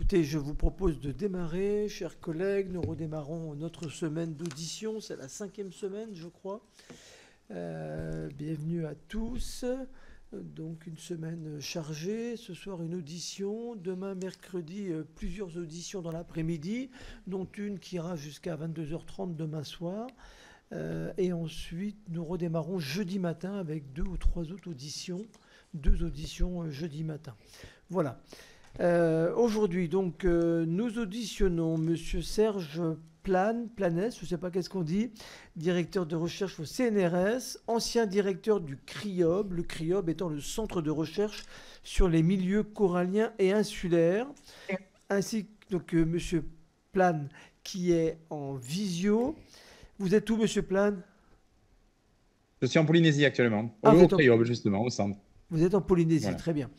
écoutez, je vous propose de démarrer, chers collègues. Nous redémarrons notre semaine d'audition. C'est la 5e semaine, je crois. Bienvenue à tous. Donc, une semaine chargée. Ce soir, une audition. Demain, mercredi, plusieurs auditions dans l'après-midi, dont une qui ira jusqu'à 22h30 demain soir. Et ensuite, nous redémarrons jeudi matin avec 2 ou 3 autres auditions. 2 auditions jeudi matin. Voilà. Aujourd'hui, donc, nous auditionnons Monsieur Serge Planès, je ne sais pas qu'est-ce qu'on dit, directeur de recherche au CNRS, ancien directeur du CRIOB, le CRIOB étant le centre de recherche sur les milieux coralliens et insulaires, ainsi que Monsieur Plane qui est en visio. Vous êtes où, Monsieur Plane? Je suis en Polynésie actuellement, au CRIOB justement, au centre. Vous êtes en Polynésie, voilà. Très bien.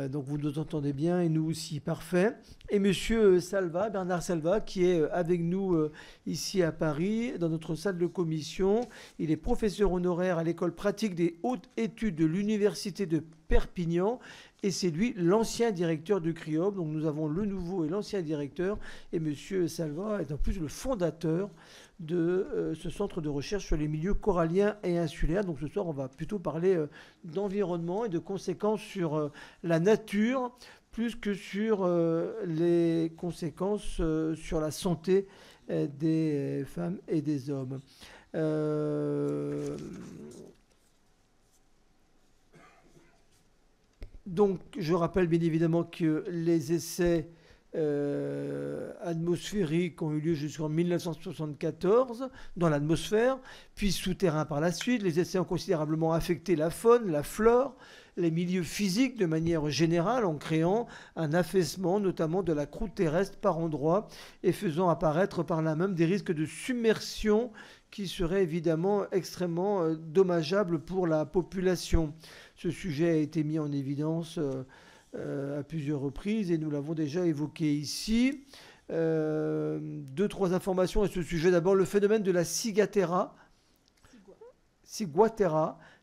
Donc vous nous entendez bien et nous aussi, parfait. Et Monsieur Salva, Bernard Salva, qui est avec nous ici à Paris, dans notre salle de commission. Il est professeur honoraire à l'école pratique des hautes études de l'université de Perpignan. Et c'est lui l'ancien directeur du CRIOB. Donc nous avons le nouveau et l'ancien directeur. Et Monsieur Salva est en plus le fondateur de ce centre de recherche sur les milieux coralliens et insulaires. Donc ce soir, on va plutôt parler d'environnement et de conséquences sur la nature, plus que sur les conséquences sur la santé des femmes et des hommes. Donc, je rappelle bien évidemment que les essais atmosphériques ont eu lieu jusqu'en 1974 dans l'atmosphère, puis souterrains par la suite. Les essais ont considérablement affecté la faune, la flore, les milieux physiques de manière générale en créant un affaissement notamment de la croûte terrestre par endroits et faisant apparaître par là même des risques de submersion qui seraient évidemment extrêmement dommageables pour la population. Ce sujet a été mis en évidence à plusieurs reprises et nous l'avons déjà évoqué ici. 2-3 informations à ce sujet. D'abord, le phénomène de la ciguatera,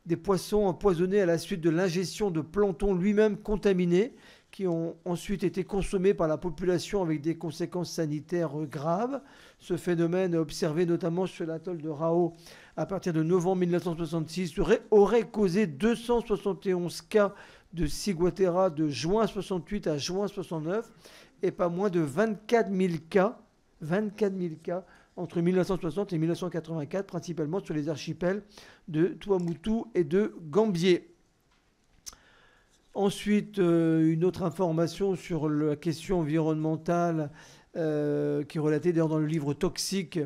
des poissons empoisonnés à la suite de l'ingestion de plancton lui-même contaminé, qui ont ensuite été consommés par la population avec des conséquences sanitaires graves. Ce phénomène observé notamment sur l'atoll de Rao à partir de novembre 1966 aurait causé 271 cas de ciguatera de juin 68 à juin 69 et pas moins de 24 000 cas entre 1960 et 1984, principalement sur les archipels de Tuamotu et de Gambier. Ensuite, une autre information sur la question environnementale qui est relatée d'ailleurs dans le livre Toxique.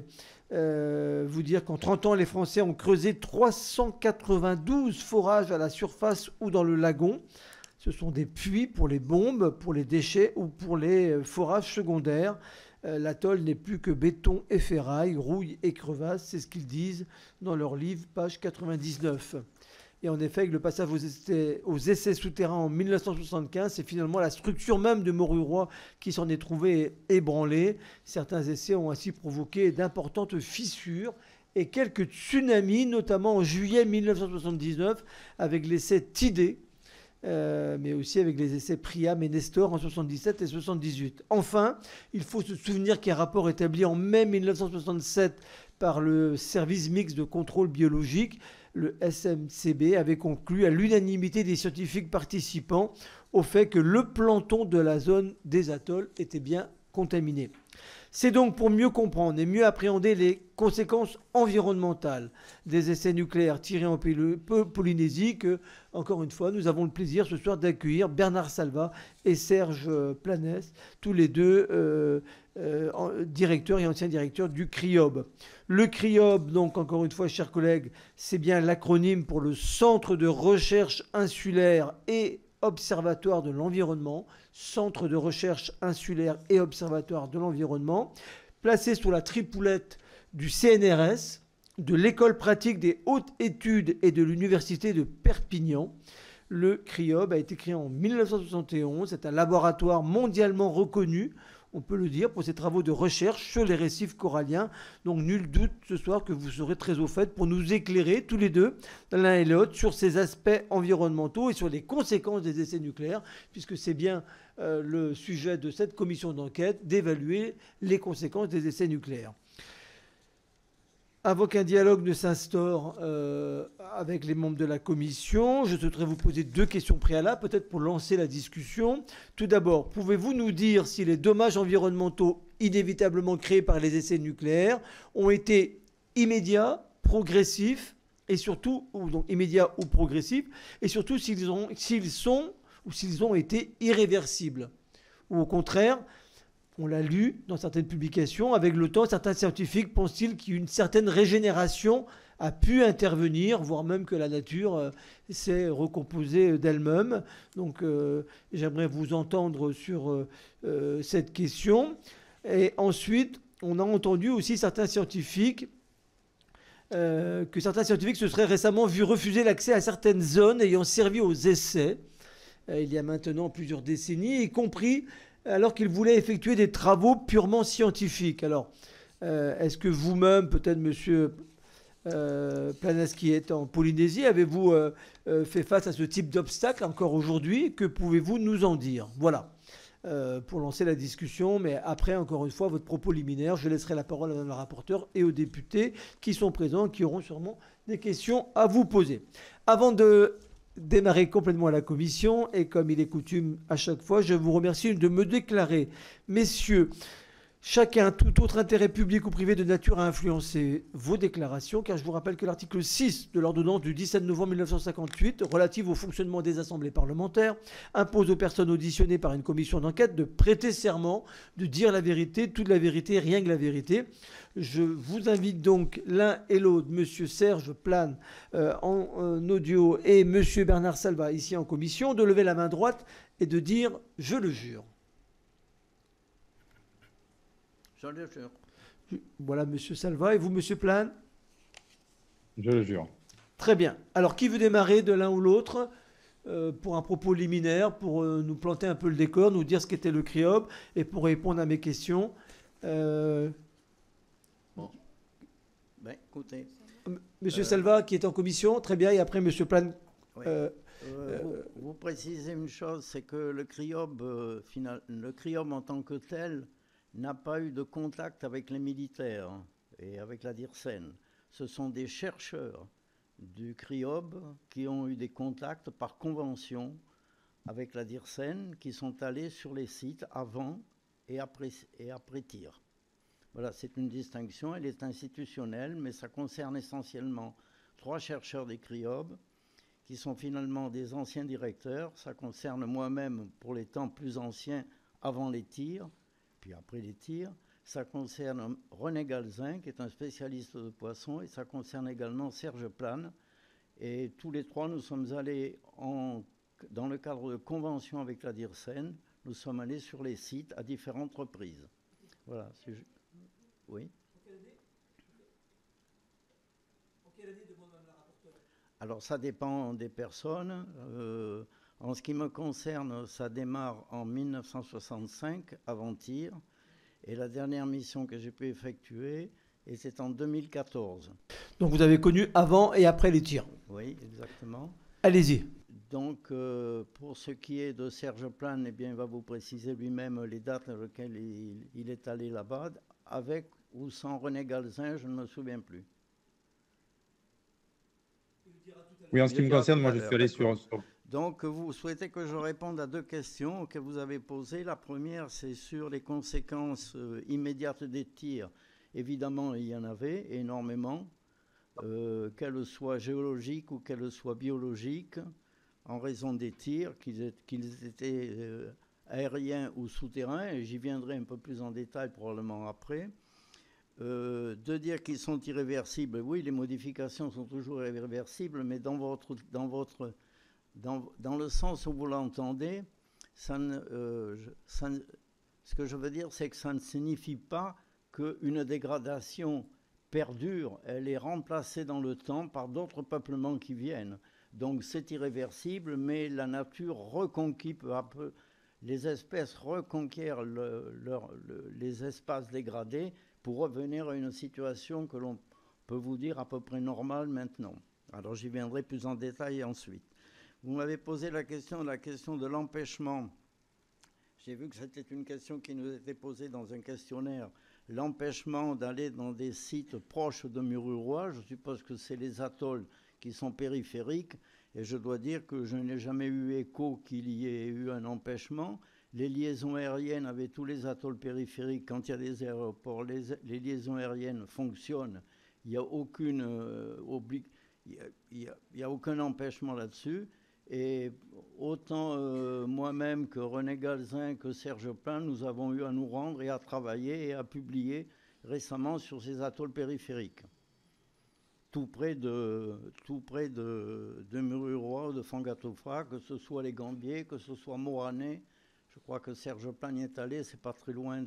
Vous dire qu'en 30 ans, les Français ont creusé 392 forages à la surface ou dans le lagon. Ce sont des puits pour les bombes, pour les déchets ou pour les forages secondaires. L'atoll n'est plus que béton et ferraille, rouille et crevasse, c'est ce qu'ils disent dans leur livre, page 99. Et en effet, avec le passage aux essais souterrains en 1975, c'est finalement la structure même de Moruroa qui s'en est trouvée ébranlée. Certains essais ont ainsi provoqué d'importantes fissures et quelques tsunamis, notamment en juillet 1979, avec l'essai Tidé, mais aussi avec les essais Priam et Nestor en 77 et 78. Enfin, il faut se souvenir qu'un rapport établi en mai 1967 par le service mixte de contrôle biologique, le SMCB, avait conclu à l'unanimité des scientifiques participants au fait que le plancton de la zone des atolls était bien contaminé. C'est donc pour mieux comprendre et mieux appréhender les conséquences environnementales des essais nucléaires tirés en Polynésie que, encore une fois, nous avons le plaisir ce soir d'accueillir Bernard Salva et Serge Planès, tous les deux directeurs et anciens directeurs du CRIOB. Le CRIOB, donc encore une fois, chers collègues, c'est bien l'acronyme pour le Centre de recherche insulaire et Observatoire de l'environnement, Centre de recherche insulaire et Observatoire de l'environnement, placé sous la tripoulette du CNRS, de l'École pratique des hautes études et de l'Université de Perpignan. Le CRIOB a été créé en 1971. C'est un laboratoire mondialement reconnu on peut le dire, pour ses travaux de recherche sur les récifs coralliens. Donc nul doute ce soir que vous serez très au fait pour nous éclairer tous les deux, l'un et l'autre, sur ces aspects environnementaux et sur les conséquences des essais nucléaires, puisque c'est bien le sujet de cette commission d'enquête, d'évaluer les conséquences des essais nucléaires. Avant qu'un dialogue ne s'instaure avec les membres de la commission, je souhaiterais vous poser 2 questions préalables, peut-être pour lancer la discussion. Tout d'abord, pouvez-vous nous dire si les dommages environnementaux inévitablement créés par les essais nucléaires ont été immédiats, progressifs, et surtout, ou donc immédiats ou progressifs, et surtout s'ils ont été irréversibles, ou au contraire, on l'a lu dans certaines publications, avec le temps, certains scientifiques pensent-ils qu'une certaine régénération a pu intervenir, voire même que la nature s'est recomposée d'elle-même. Donc j'aimerais vous entendre sur cette question. Et ensuite, on a entendu aussi certains scientifiques que certains scientifiques se seraient récemment vus refuser l'accès à certaines zones ayant servi aux essais, il y a maintenant plusieurs décennies, y compris alors qu'ils voulaient effectuer des travaux purement scientifiques. Alors, est-ce que vous-même, peut-être monsieur Planas qui est en Polynésie, avez-vous fait face à ce type d'obstacle encore aujourd'hui? Que pouvez-vous nous en dire? Voilà, pour lancer la discussion, mais après, encore une fois, votre propos liminaire, je laisserai la parole à Mme la rapporteure et aux députés qui sont présents, qui auront sûrement des questions à vous poser. Avant de démarrer complètement la commission, et comme il est coutume à chaque fois, je vous remercie de me déclarer, messieurs, chacun tout autre intérêt public ou privé de nature à influencer vos déclarations, car je vous rappelle que l'article 6 de l'ordonnance du 17 novembre 1958, relative au fonctionnement des assemblées parlementaires, impose aux personnes auditionnées par une commission d'enquête de prêter serment, de dire la vérité, toute la vérité, rien que la vérité. Je vous invite donc l'un et l'autre, M. Serge Plane en audio et M. Bernard Salva ici en commission, de lever la main droite et de dire « je le jure ». Je le jure. Voilà M. Salva. Et vous, M. Plane? Je le jure. Très bien. Alors, qui veut démarrer de l'un ou l'autre pour un propos liminaire, pour nous planter un peu le décor, nous dire ce qu'était le CRIOB et pour répondre à mes questions Bon. Ben, écoutez. Monsieur Salva, qui est en commission, très bien. Et après, M. Plane. Oui. Vous précisez une chose, c'est que le CRIOB en tant que tel n'a pas eu de contact avec les militaires et avec la DIRSEN. Ce sont des chercheurs du CRIOB qui ont eu des contacts par convention avec la DIRSEN, qui sont allés sur les sites avant et après tir. Voilà, c'est une distinction, elle est institutionnelle, mais ça concerne essentiellement 3 chercheurs des CRIOB qui sont finalement des anciens directeurs. Ça concerne moi-même pour les temps plus anciens avant les tirs, puis après les tirs. Ça concerne René Galzin, qui est un spécialiste de poissons, et ça concerne également Serge Plane. Et tous les 3, nous sommes allés, dans le cadre de convention avec la DIRSEN, nous sommes allés sur les sites à différentes reprises. Voilà. Oui. En quelle année demande Mme la rapporteure? Alors, ça dépend des personnes. En ce qui me concerne, ça démarre en 1965, avant-tir, et la dernière mission que j'ai pu effectuer, et c'est en 2014. Donc vous avez connu avant et après les tirs? Oui, exactement. Allez-y. Donc, pour ce qui est de Serge Plane, eh bien, il va vous préciser lui-même les dates à laquelle il est allé là-bas, avec ou sans René Galzin, je ne me souviens plus. Oui, en ce qui me concerne, moi, je suis allé sur... Donc, vous souhaitez que je réponde à 2 questions que vous avez posées. La première, c'est sur les conséquences immédiates des tirs. Évidemment, il y en avait énormément, qu'elles soient géologiques ou qu'elles soient biologiques, en raison des tirs, qu'ils étaient aériens ou souterrains, et j'y viendrai un peu plus en détail probablement après. De dire qu'ils sont irréversibles, oui, les modifications sont toujours irréversibles, mais dans le sens où vous l'entendez, ce que je veux dire, c'est que ça ne signifie pas qu'une dégradation perdure, elle est remplacée dans le temps par d'autres peuplements qui viennent. Donc c'est irréversible, mais la nature reconquit peu à peu les espèces reconquièrent les espaces dégradés pour revenir à une situation que l'on peut vous dire à peu près normale maintenant. Alors j'y viendrai plus en détail ensuite. Vous m'avez posé la question de l'empêchement. J'ai vu que c'était une question qui nous était posée dans un questionnaire. L'empêchement d'aller dans des sites proches de Mururoa, je suppose que c'est les atolls qui sont périphériques, et je dois dire que je n'ai jamais eu écho qu'il y ait eu un empêchement. Les liaisons aériennes avec tous les atolls périphériques, quand il y a des aéroports, les liaisons aériennes fonctionnent. Il n'y a aucun empêchement là-dessus. Et autant moi-même que René Galzin, que Serge Plein, nous avons eu à nous rendre et à travailler et à publier récemment sur ces atolls périphériques, tout près de Mururoa ou de Fangatofa, que ce soit les Gambiers, que ce soit Morané. Je crois que Serge Plein y est allé, c'est pas très loin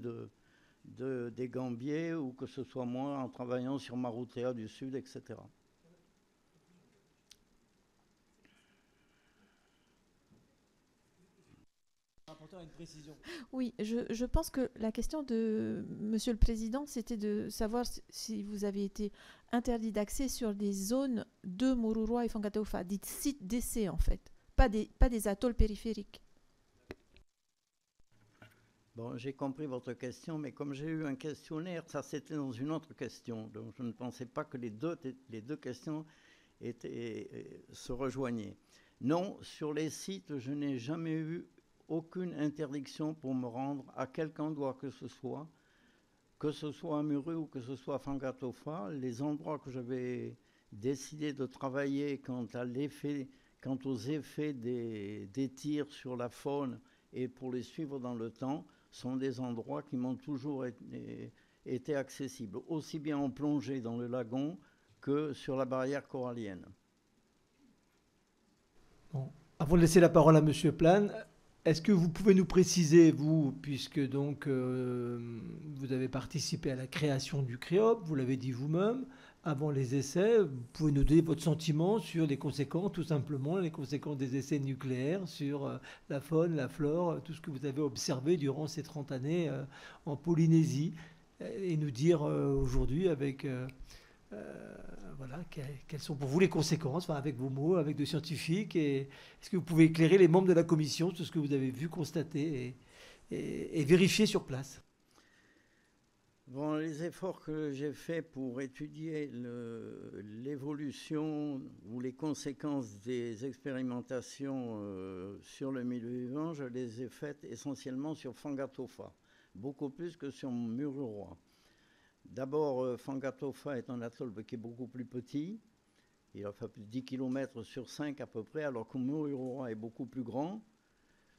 des Gambiers, ou que ce soit moi en travaillant sur Marutea du Sud, etc. Une précision. Oui, je pense que la question de Monsieur le Président, c'était de savoir si vous avez été interdit d'accès sur des zones de Mururoa et Fangatofa, des sites d'essai en fait, pas des atolls périphériques. Bon, j'ai compris votre question, mais comme j'ai eu un questionnaire, ça c'était dans une autre question, donc je ne pensais pas que les deux questions se rejoignaient. Non, sur les sites, je n'ai jamais eu aucune interdiction pour me rendre à quelque endroit que ce soit à Muru ou que ce soit à Fangatofa. Les endroits que j'avais décidé de travailler quant aux effets des tirs sur la faune et pour les suivre dans le temps sont des endroits qui m'ont toujours été accessibles, aussi bien en plongée dans le lagon que sur la barrière corallienne. Bon. Avant de laisser la parole à Monsieur Plane, est-ce que vous pouvez nous préciser, vous, puisque donc vous avez participé à la création du CRIOP, vous l'avez dit vous-même, avant les essais, vous pouvez nous donner votre sentiment sur les conséquences, tout simplement, les conséquences des essais nucléaires sur la faune, la flore, tout ce que vous avez observé durant ces 30 années en Polynésie, et nous dire aujourd'hui avec... voilà, quelles sont pour vous les conséquences, enfin, avec vos mots, avec des scientifiques, et est-ce que vous pouvez éclairer les membres de la commission sur ce que vous avez vu, constater et vérifier sur place? Bon, les efforts que j'ai faits pour étudier l'évolution ou les conséquences des expérimentations sur le milieu vivant, je les ai faites essentiellement sur Fangatofa, beaucoup plus que sur Mururoa. D'abord, Fangatofa est un atoll qui est beaucoup plus petit. Il a fait plus de 10 km sur 5 à peu près, alors que Mururoa est beaucoup plus grand.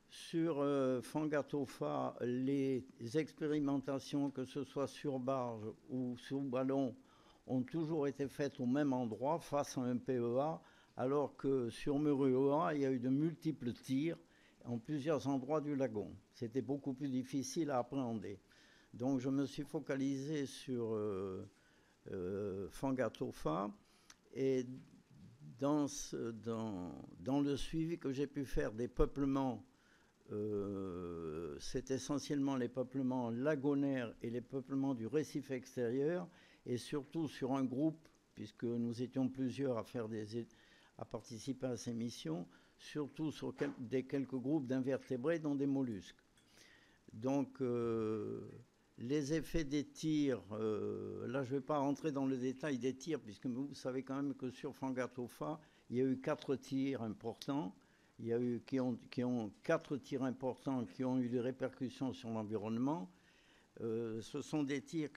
Sur Fangatofa, les expérimentations, que ce soit sur barge ou sur ballon, ont toujours été faites au même endroit, face à un PEA, alors que sur Mururoa, il y a eu de multiples tirs en plusieurs endroits du lagon. C'était beaucoup plus difficile à appréhender. Donc je me suis focalisé sur Fangatofa, et dans le suivi que j'ai pu faire des peuplements, c'est essentiellement les peuplements lagonaires et les peuplements du récif extérieur, et surtout sur un groupe, puisque nous étions plusieurs à participer à ces missions, surtout sur quelques groupes d'invertébrés, dont des mollusques. Donc les effets des tirs, là je ne vais pas rentrer dans le détail des tirs, puisque vous savez quand même que sur Fangatofa, il y a eu 4 tirs importants. Il y a eu 4 tirs importants qui ont eu des répercussions sur l'environnement. Ce sont des tirs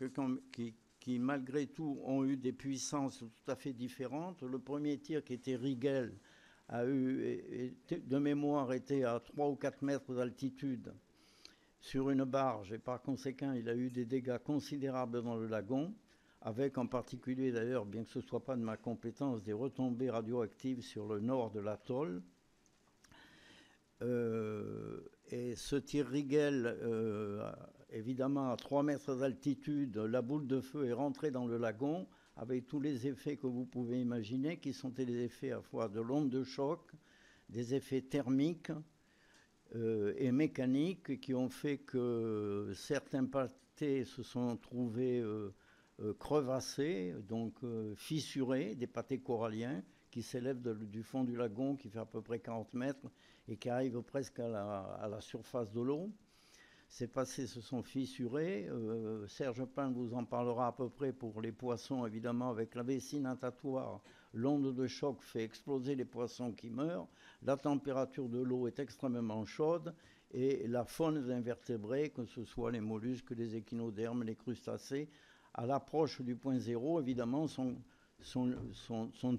qui, malgré tout, ont eu des puissances tout à fait différentes. Le premier tir, qui était Rigel, a eu, de mémoire, été à 3 ou 4 mètres d'altitude sur une barge, et par conséquent, il a eu des dégâts considérables dans le lagon, avec en particulier, d'ailleurs, bien que ce ne soit pas de ma compétence, des retombées radioactives sur le nord de l'atoll. Et ce tir Rigel, évidemment, à 3 mètres d'altitude, la boule de feu est rentrée dans le lagon, avec tous les effets que vous pouvez imaginer, qui sont des effets à la fois de l'onde de choc, des effets thermiques, et mécaniques qui ont fait que certains pâtés se sont trouvés crevassés, donc fissurés, des pâtés coralliens qui s'élèvent du fond du lagon, qui fait à peu près 40 mètres et qui arrivent presque à la surface de l'eau. Ces pâtés se sont fissurés. Serge Pin vous en parlera à peu près pour les poissons, évidemment, avec la vessie natatoire. L'onde de choc fait exploser les poissons qui meurent. La température de l'eau est extrêmement chaude et la faune des invertébrés, que ce soit les mollusques, les échinodermes, les crustacés, à l'approche du point zéro, évidemment, sont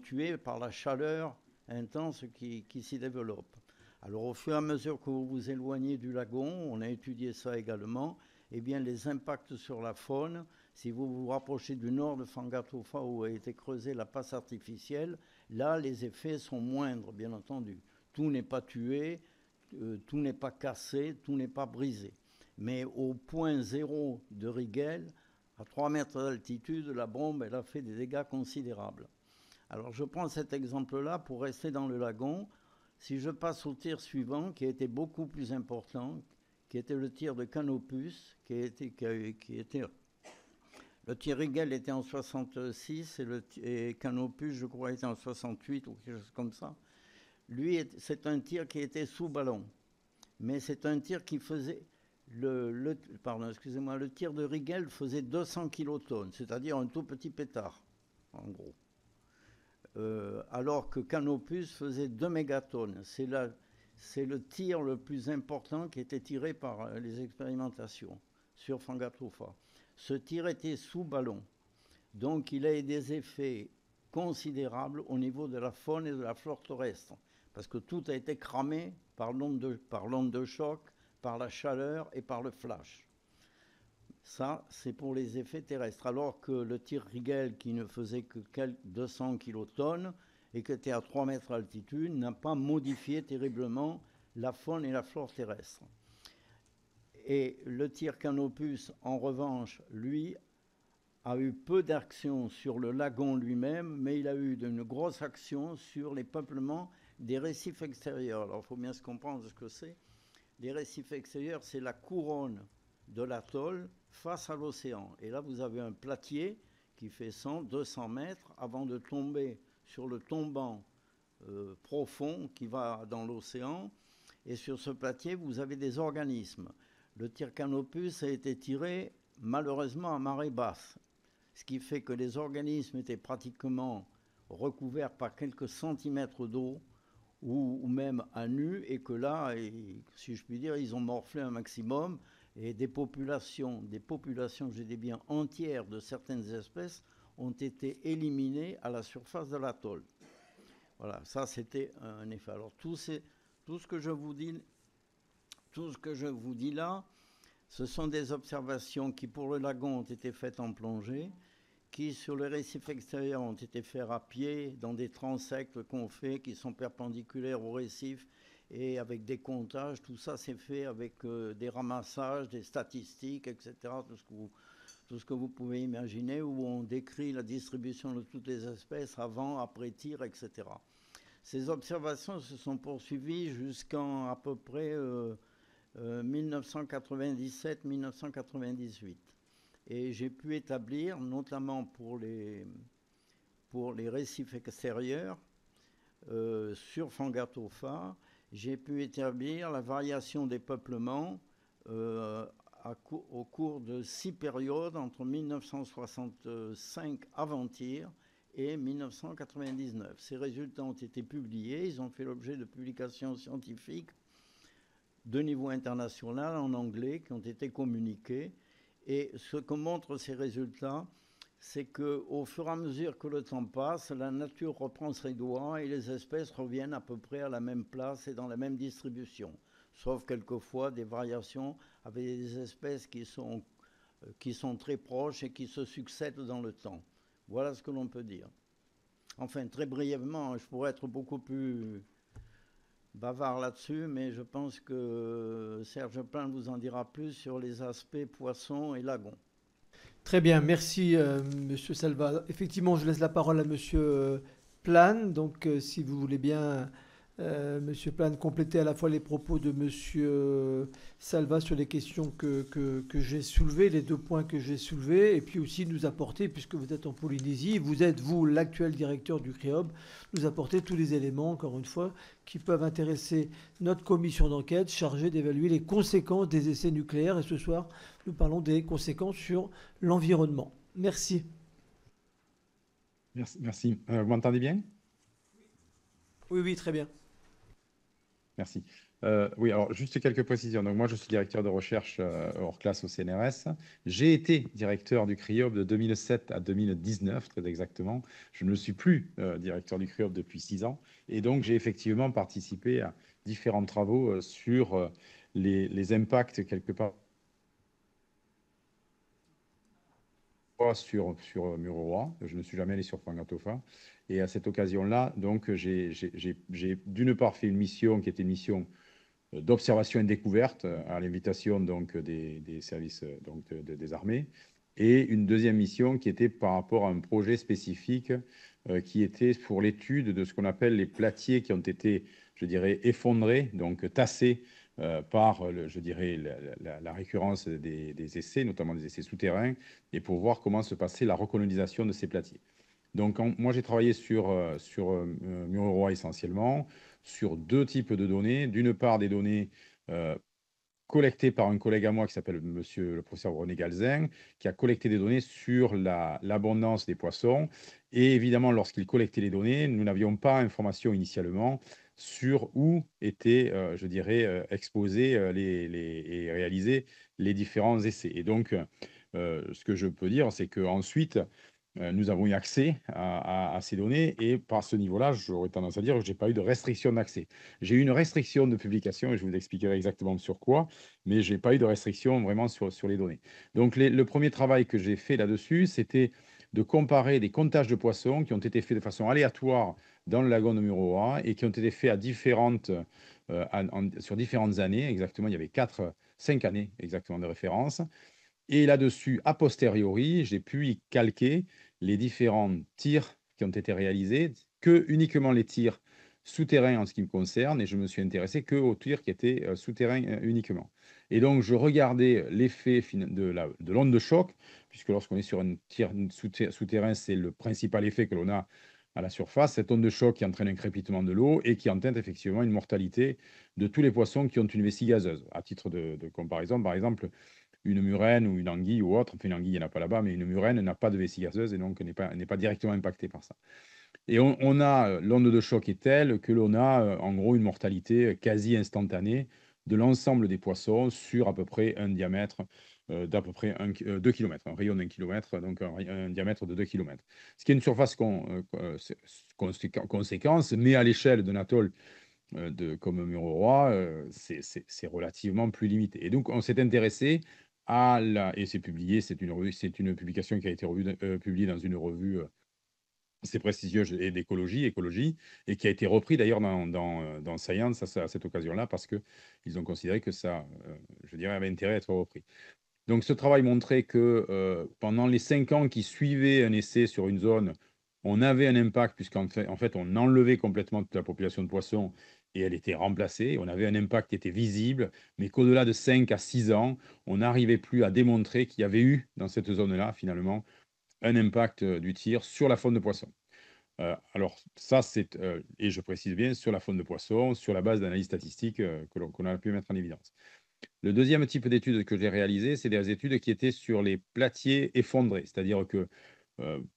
tués par la chaleur intense qui s'y développe. Alors au fur et à mesure que vous vous éloignez du lagon, on a étudié ça également, eh bien les impacts sur la faune, si vous vous rapprochez du nord de Fangatofa où a été creusée la passe artificielle, là les effets sont moindres, bien entendu. Tout n'est pas tué, tout n'est pas cassé, tout n'est pas brisé. Mais au point zéro de Rigel, à 3 mètres d'altitude, la bombe elle a fait des dégâts considérables. Alors je prends cet exemple-là pour rester dans le lagon. Si je passe au tir suivant, qui a été beaucoup plus important, qui était le tir de Canopus, le tir Rigel était en 66 et Canopus, je crois, était en 68 ou quelque chose comme ça. Lui, c'est un tir qui était sous ballon, mais c'est un tir qui faisait... le tir de Rigel faisait 200 kilotonnes, c'est-à-dire un tout petit pétard, en gros. Alors que Canopus faisait 2 mégatonnes. C'est le tir le plus important qui était tiré par les expérimentations sur Fangatofa. Ce tir était sous ballon. Donc il a eu des effets considérables au niveau de la faune et de la flore terrestre, parce que tout a été cramé par l'onde de choc, par la chaleur et par le flash. Ça, c'est pour les effets terrestres. Alors que le tir Rigel, qui ne faisait que 200 kilotonnes et qui était à 3 mètres d'altitude, n'a pas modifié terriblement la faune et la flore terrestre. Et le tir Canopus, en revanche, lui, a eu peu d'action sur le lagon lui-même, mais il a eu une grosse action sur les peuplements des récifs extérieurs. Alors, il faut bien se comprendre ce que c'est. Les récifs extérieurs, c'est la couronne de l'atoll face à l'océan. Et là, vous avez un platier qui fait 100, 200 mètres avant de tomber sur le tombant profond qui va dans l'océan. Et sur ce platier, vous avez des organismes. Le tir Canopus a été tiré malheureusement à marée basse, ce qui fait que les organismes étaient pratiquement recouverts par quelques centimètres d'eau ou même à nu, et que là, si je puis dire, ils ont morflé un maximum, et des populations, je dis bien entières, de certaines espèces ont été éliminées à la surface de l'atoll. Voilà, ça c'était un effet. Alors tout ce que je vous dis là, ce sont des observations qui pour le lagon ont été faites en plongée, qui sur les récifs extérieurs ont été faits à pied dans des transects qu'on fait qui sont perpendiculaires au récif et avec des comptages. Tout ça c'est fait avec des ramassages, des statistiques, etc. Tout ce que vous pouvez imaginer, où on décrit la distribution de toutes les espèces avant, après tir, etc. Ces observations se sont poursuivies jusqu'en à peu près 1997-1998. Et j'ai pu établir, notamment pour les récifs extérieurs, sur Fangatofa, j'ai pu établir la variation des peuplements au cours de 6 périodes entre 1965 avant-tir et 1999. Ces résultats ont été publiés, ils ont fait l'objet de publications scientifiques de niveau international en anglais qui ont été communiquées. Et ce que montrent ces résultats, c'est qu'au fur et à mesure que le temps passe, la nature reprend ses droits et les espèces reviennent à peu près à la même place et dans la même distribution. Sauf quelquefois des variations avec des espèces qui sont très proches et qui se succèdent dans le temps. Voilà ce que l'on peut dire. Enfin, très brièvement, je pourrais être beaucoup plus bavard là-dessus, mais je pense que Serge Pin vous en dira plus sur les aspects poissons et lagons. Très bien, merci Monsieur Salva. Effectivement, je laisse la parole à Monsieur Plane, donc si vous voulez bien Monsieur Plane complétait à la fois les propos de Monsieur Salva sur les questions que j'ai soulevées, les 2 points que j'ai soulevés, et puis aussi nous apporter, puisque vous êtes en Polynésie, vous êtes, vous, l'actuel directeur du CRIOB, nous apporter tous les éléments, encore une fois, qui peuvent intéresser notre commission d'enquête chargée d'évaluer les conséquences des essais nucléaires. Et ce soir, nous parlons des conséquences sur l'environnement. Merci. Merci. Vous m'entendez bien? Oui, oui, très bien. Merci. Oui, alors juste quelques précisions. Donc moi, je suis directeur de recherche hors classe au CNRS. J'ai été directeur du CRIOB de 2007 à 2019, très exactement. Je ne suis plus directeur du CRIOB depuis 6 ans. Et donc, j'ai effectivement participé à différents travaux sur les impacts, quelque part, sur Mururoa. Je ne suis jamais allé sur Fangatofa. Et à cette occasion-là, donc, j'ai d'une part fait une mission qui était une mission d'observation et de découverte à l'invitation donc des services donc des armées, et une deuxième mission qui était par rapport à un projet spécifique qui était pour l'étude de ce qu'on appelle les platiers qui ont été, je dirais, effondrés, donc tassés par, je dirais, la récurrence des essais, notamment des essais souterrains, et pour voir comment se passait la recolonisation de ces platiers. Donc, moi, j'ai travaillé sur Mururoa essentiellement, sur 2 types de données. D'une part, des données collectées par un collègue à moi qui s'appelle monsieur le professeur René Galzin, qui a collecté des données sur l'abondance des poissons. Et évidemment, lorsqu'il collectait les données, nous n'avions pas information initialement sur où étaient, je dirais, exposés et réalisés les différents essais. Et donc, ce que je peux dire, c'est qu'ensuite, nous avons eu accès à ces données, et par ce niveau-là, j'aurais tendance à dire que je n'ai pas eu de restriction d'accès. J'ai eu une restriction de publication, et je vous expliquerai exactement sur quoi, mais je n'ai pas eu de restriction vraiment sur les données. Donc, le premier travail que j'ai fait là-dessus, c'était de comparer des comptages de poissons qui ont été faits de façon aléatoire dans le lagon de Mururoa et qui ont été faits sur différentes années. Exactement, il y avait 5 années exactement de référence. Et là-dessus, a posteriori, j'ai pu y calquer les différents tirs qui ont été réalisés, que uniquement les tirs souterrains en ce qui me concerne, et je me suis intéressé qu'aux tirs qui étaient souterrains uniquement. Et donc, je regardais l'effet de l'onde de choc, puisque lorsqu'on est sur un tir souterrain, c'est le principal effet que l'on a à la surface, cette onde de choc qui entraîne un crépitement de l'eau et qui entraîne effectivement une mortalité de tous les poissons qui ont une vessie gazeuse. À titre de comparaison, par exemple, une murène ou une anguille ou autre, enfin une anguille, il n'y en a pas là-bas, mais une murène n'a pas de vessie gazeuse et donc n'est pas directement impactée par ça. Et on a, l'onde de choc est telle que l'on a en gros une mortalité quasi instantanée de l'ensemble des poissons sur à peu près un diamètre d'à peu près 2 km, un rayon d'1 km, donc un diamètre de 2 km. Ce qui est une surface conséquence, mais à l'échelle d'un atoll comme Mururoa, c'est relativement plus limité. Et donc, on s'est intéressé et c'est publié, c'est une publication qui a été publiée dans une revue assez prestigieuse et d'écologie, et qui a été repris d'ailleurs dans Science à cette occasion-là, parce qu'ils ont considéré que ça, je dirais, avait intérêt à être repris. Donc, ce travail montrait que pendant les 5 ans qui suivaient un essai sur une zone, on avait un impact, puisqu'en fait, on enlevait complètement toute la population de poissons et elle était remplacée. On avait un impact qui était visible, mais qu'au-delà de 5 à 6 ans, on n'arrivait plus à démontrer qu'il y avait eu dans cette zone-là, finalement, un impact du tir sur la faune de poissons. Alors, ça, et je précise bien, sur la faune de poissons, sur la base d'analyses statistiques qu'on a pu mettre en évidence. Le deuxième type d'études que j'ai réalisé, c'est des études qui étaient sur les platiers effondrés, c'est-à-dire que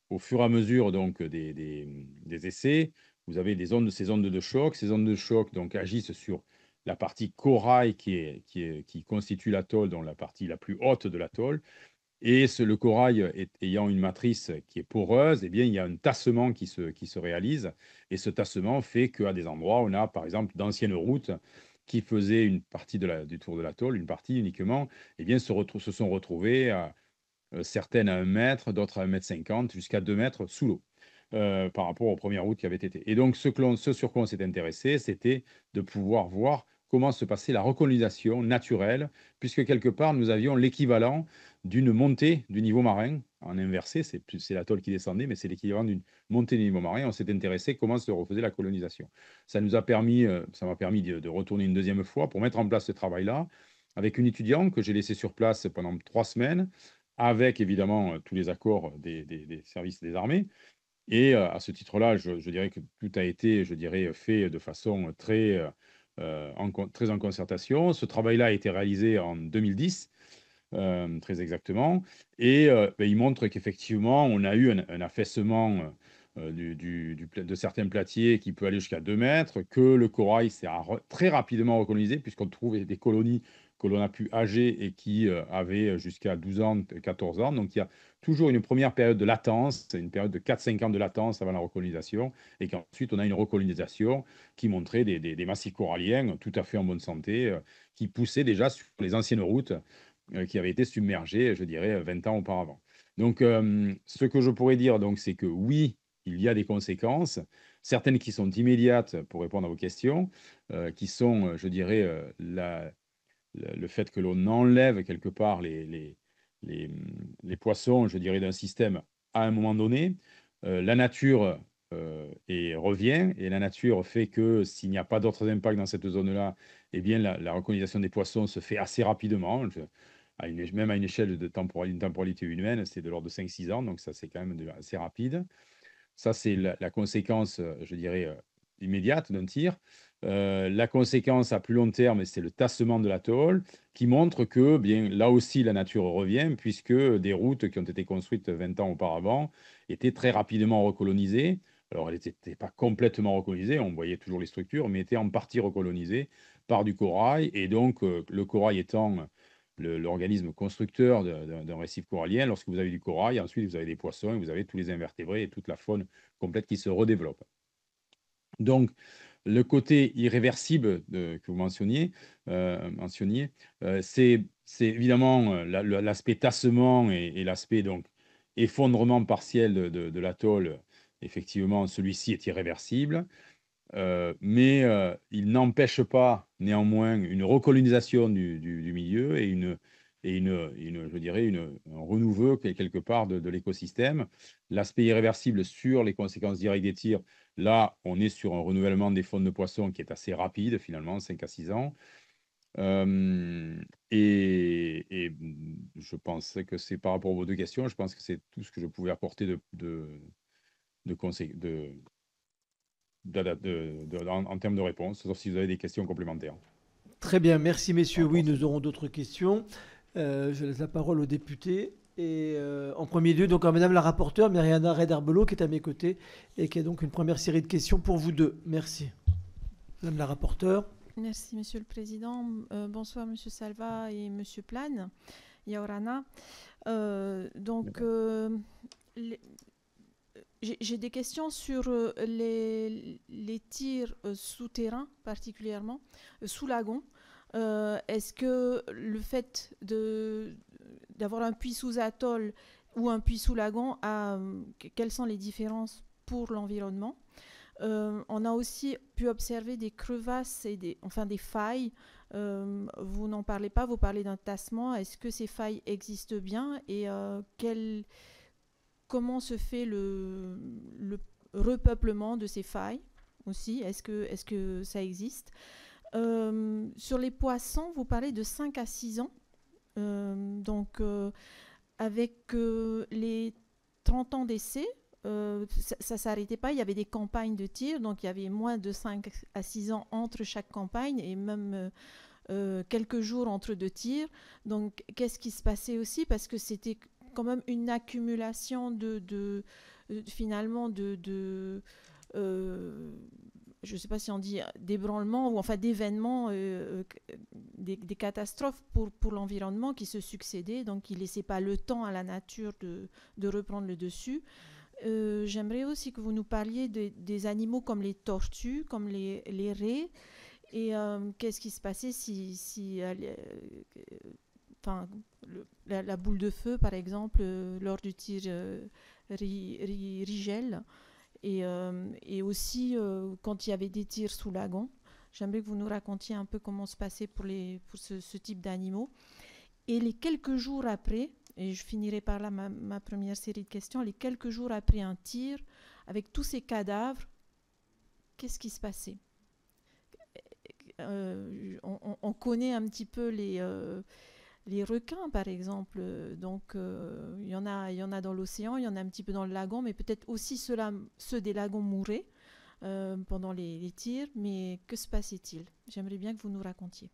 au fur et à mesure donc, des essais, vous avez ces ondes de choc. Ces ondes de choc donc, agissent sur la partie corail qui constitue l'atoll, donc la partie la plus haute de l'atoll. Et le corail ayant une matrice qui est poreuse, eh bien, il y a un tassement qui se réalise. Et ce tassement fait qu'à des endroits, on a par exemple d'anciennes routes qui faisaient une partie du tour de l'atoll, une partie uniquement, eh bien, se sont retrouvées certaines à 1 mètre, d'autres à 1,50 m, jusqu'à 2 mètres sous l'eau, par rapport aux premières routes qui avaient été. Et donc, ce sur quoi on s'est intéressé, c'était de pouvoir voir comment se passait la recolonisation naturelle, puisque quelque part, nous avions l'équivalent d'une montée du niveau marin en inversé, c'est l'atoll qui descendait, mais c'est l'équivalent d'une montée du niveau marin. On s'est intéressé comment se refaisait la colonisation. Ça m'a permis de retourner une deuxième fois pour mettre en place ce travail-là avec une étudiante que j'ai laissée sur place pendant 3 semaines, avec évidemment tous les accords des services des armées. Et à ce titre-là, je dirais que tout a été, fait de façon très en concertation. Ce travail-là a été réalisé en 2010, très exactement. Et il montre qu'effectivement, on a eu un affaissement de certains platiers qui peut aller jusqu'à 2 mètres, que le corail s'est très rapidement recolonisé, puisqu'on trouve des colonies que l'on a pu âger et qui avaient jusqu'à 12 ans, 14 ans. Donc, il y a toujours une première période de latence, une période de 4-5 ans de latence avant la recolonisation, et qu'ensuite, on a une recolonisation qui montrait des massifs coralliens tout à fait en bonne santé, qui poussaient déjà sur les anciennes routes qui avaient été submergées, je dirais, 20 ans auparavant. Donc, ce que je pourrais dire, donc, c'est que oui, il y a des conséquences, certaines qui sont immédiates pour répondre à vos questions, qui sont, je dirais, le fait que l'on enlève quelque part les poissons, je dirais, d'un système à un moment donné. La nature revient, et la nature fait que s'il n'y a pas d'autres impacts dans cette zone-là, eh bien, la recolonisation des poissons se fait assez rapidement. Même à une échelle d'une temporalité humaine, c'est de l'ordre de 5-6 ans, donc ça, c'est quand même assez rapide. Ça, c'est la conséquence, je dirais, immédiate d'un tir. La conséquence à plus long terme, c'est le tassement de l'atoll, qui montre que, bien, là aussi, la nature revient, puisque des routes qui ont été construites 20 ans auparavant étaient très rapidement recolonisées. Alors, elles n'étaient pas complètement recolonisées, on voyait toujours les structures, mais étaient en partie recolonisées par du corail. Et donc, le corail étant l'organisme constructeur d'un récif corallien, lorsque vous avez du corail, ensuite vous avez des poissons, et vous avez tous les invertébrés et toute la faune complète qui se redéveloppe. Donc, le côté irréversible que vous mentionniez, c'est évidemment l'aspect tassement et l'aspect donc effondrement partiel de l'atoll. Effectivement, celui-ci est irréversible. Mais il n'empêche pas néanmoins une recolonisation du milieu et je dirais un renouveau quelque part de l'écosystème. L'aspect irréversible sur les conséquences directes des tirs, là, on est sur un renouvellement des faunes de poissons qui est assez rapide, finalement, 5 à 6 ans. Et je pense que c'est par rapport à vos deux questions, je pense que c'est tout ce que je pouvais apporter en termes de réponse, sauf si vous avez des questions complémentaires. Très bien, merci messieurs. Oui, nous aurons d'autres questions. Je laisse la parole aux députés. Et en premier lieu, donc à Madame la rapporteure, Myriana Redd-Arbelot, qui est à mes côtés et qui a donc une première série de questions pour vous deux. Merci. Madame la rapporteure. Merci Monsieur le Président. Bonsoir Monsieur Salva et Monsieur Plane, Yaorana. J'ai des questions sur les tirs souterrains, particulièrement, sous lagon. Est-ce que le fait d'avoir un puits sous atoll ou un puits sous lagon, quelles sont les différences pour l'environnement? On a aussi pu observer des crevasses et des failles. Vous n'en parlez pas, vous parlez d'un tassement. Est-ce que ces failles existent bien et comment se fait le repeuplement de ces failles aussi? Est-ce que ça existe? Sur les poissons, vous parlez de 5 à 6 ans. Avec les 30 ans d'essai, ça ne s'arrêtait pas. Il y avait des campagnes de tir, donc il y avait moins de 5 à 6 ans entre chaque campagne et même quelques jours entre deux tirs. Donc, qu'est-ce qui se passait aussi? Parce que c'était quand même une accumulation finalement je ne sais pas si on dit d'ébranlements ou enfin d'événements, des catastrophes pour l'environnement qui se succédaient, donc qui ne laissaient pas le temps à la nature de reprendre le dessus. J'aimerais aussi que vous nous parliez des animaux comme les tortues, comme les raies, et qu'est-ce qui se passait si la boule de feu, par exemple, lors du tir Rigel, et aussi quand il y avait des tirs sous lagon. J'aimerais que vous nous racontiez un peu comment se passait pour ce type d'animaux. Et les quelques jours après, et je finirai par là ma première série de questions, les quelques jours après un tir, avec tous ces cadavres, qu'est-ce qui se passait? On connaît un petit peu les requins, par exemple. Donc, il y en a dans l'océan, il y en a un petit peu dans le lagon, mais peut-être aussi ceux des lagons mouraient pendant les tirs. Mais que se passait-il? J'aimerais bien que vous nous racontiez.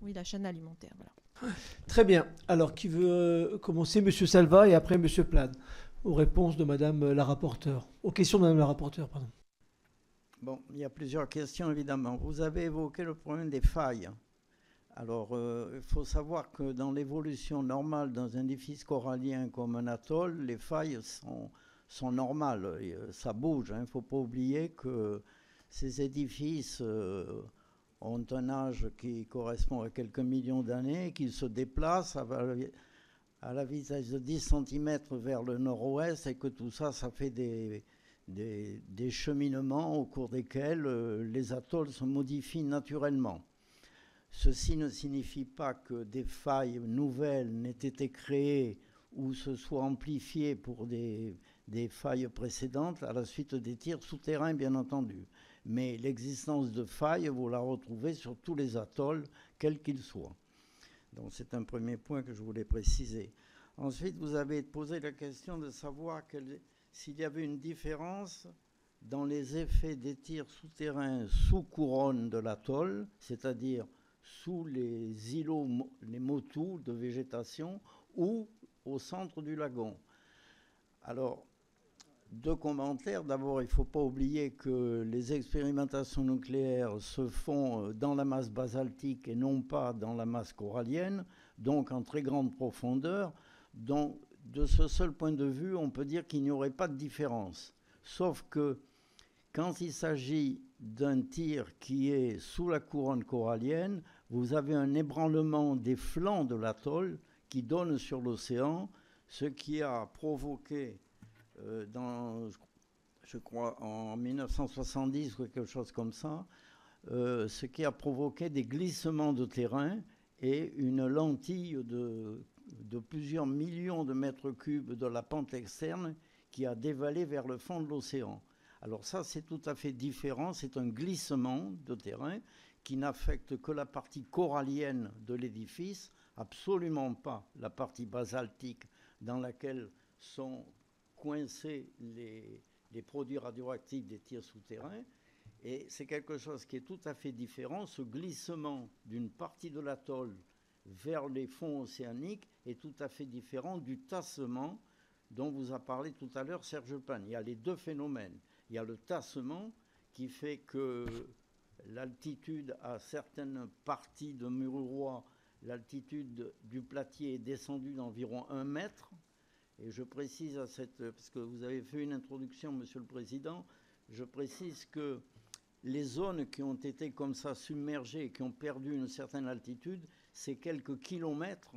Oui, la chaîne alimentaire, voilà. Très bien. Alors, qui veut commencer? Monsieur Salva et après Monsieur Plane, aux réponses de Madame la rapporteure. Aux questions de Madame la rapporteure, pardon. Bon, il y a plusieurs questions, évidemment. Vous avez évoqué le problème des failles. Alors, il faut savoir que dans l'évolution normale d'un édifice corallien comme un atoll, les failles sont normales. Et, ça bouge. Il ne faut pas oublier que ces édifices ont un âge qui correspond à quelques millions d'années, qu'ils se déplacent à la vitesse de 10 cm vers le nord-ouest et que tout ça, ça fait des cheminements au cours desquels les atolls se modifient naturellement. Ceci ne signifie pas que des failles nouvelles n'aient été créées ou se soient amplifiées pour des failles précédentes à la suite des tirs souterrains, bien entendu. Mais l'existence de failles, vous la retrouvez sur tous les atolls, quels qu'ils soient. Donc c'est un premier point que je voulais préciser. Ensuite, vous avez posé la question de savoir s'il y avait une différence dans les effets des tirs souterrains sous couronne de l'atoll, c'est-à-dire sous les îlots, les motus de végétation, ou au centre du lagon. Alors, deux commentaires. D'abord, il ne faut pas oublier que les expérimentations nucléaires se font dans la masse basaltique et non pas dans la masse corallienne, donc en très grande profondeur. Donc, de ce seul point de vue, on peut dire qu'il n'y aurait pas de différence. Sauf que quand il s'agit d'un tir qui est sous la couronne corallienne, vous avez un ébranlement des flancs de l'atoll qui donne sur l'océan, ce qui a provoqué, je crois en 1970 ou quelque chose comme ça, ce qui a provoqué des glissements de terrain et une lentille de plusieurs millions de mètres cubes de la pente externe qui a dévalé vers le fond de l'océan. Alors ça, c'est tout à fait différent, c'est un glissement de terrain qui n'affecte que la partie corallienne de l'édifice, absolument pas la partie basaltique dans laquelle sont coincés les produits radioactifs des tirs souterrains. Et c'est quelque chose qui est tout à fait différent. Ce glissement d'une partie de l'atoll vers les fonds océaniques est tout à fait différent du tassement dont vous a parlé tout à l'heure Serge Plane. Il y a les deux phénomènes. Il y a le tassement qui fait que l'altitude à certaines parties de Mururoa, l'altitude du platier est descendue d'environ 1 mètre. Et je précise parce que vous avez fait une introduction, Monsieur le Président, je précise que les zones qui ont été comme ça submergées, qui ont perdu une certaine altitude, c'est quelques kilomètres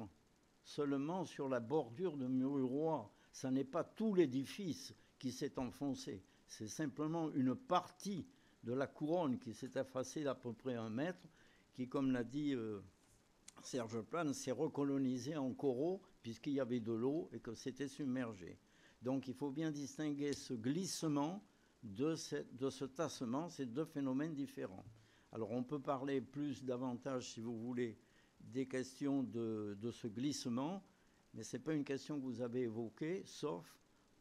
seulement sur la bordure de Mururoa. Ça n'est pas tout l'édifice qui s'est enfoncé, c'est simplement une partie de la couronne qui s'est effacée d'à peu près 1 mètre, qui, comme l'a dit Serge Plane, s'est recolonisée en coraux puisqu'il y avait de l'eau et que c'était submergé. Donc il faut bien distinguer ce glissement de ce tassement, c'est deux phénomènes différents. Alors on peut parler davantage, si vous voulez, des questions de ce glissement, mais ce n'est pas une question que vous avez évoquée, sauf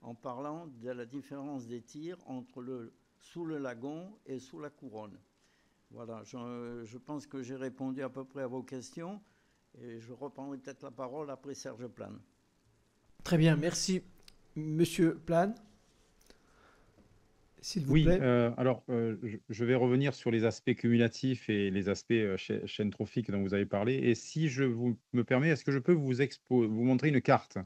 en parlant de la différence des tirs entre sous le lagon et sous la couronne. Voilà, je pense que j'ai répondu à peu près à vos questions et je reprendrai peut-être la parole après Serge Plane. Très bien, merci. Monsieur Plane, s'il vous plaît. Alors, je vais revenir sur les aspects cumulatifs et les aspects chaîne trophique dont vous avez parlé. Et si je me permets, est-ce que je peux vous montrer une carte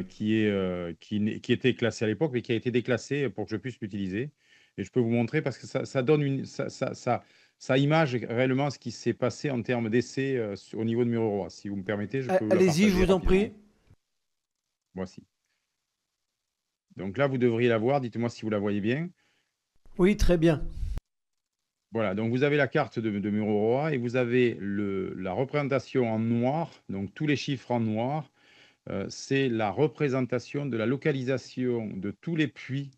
qui était classée à l'époque, mais qui a été déclassée pour que je puisse l'utiliser. Et je peux vous montrer parce que ça donne ça image réellement ce qui s'est passé en termes d'essais au niveau de Mururoa. Si vous me permettez, je peux vous allez-y, je vous en prie. Voici. Donc là, vous devriez la voir. Dites-moi si vous la voyez bien. Oui, très bien. Voilà, donc vous avez la carte de Mururoa et vous avez la représentation en noir, donc tous les chiffres en noir. C'est la représentation de la localisation de tous les puits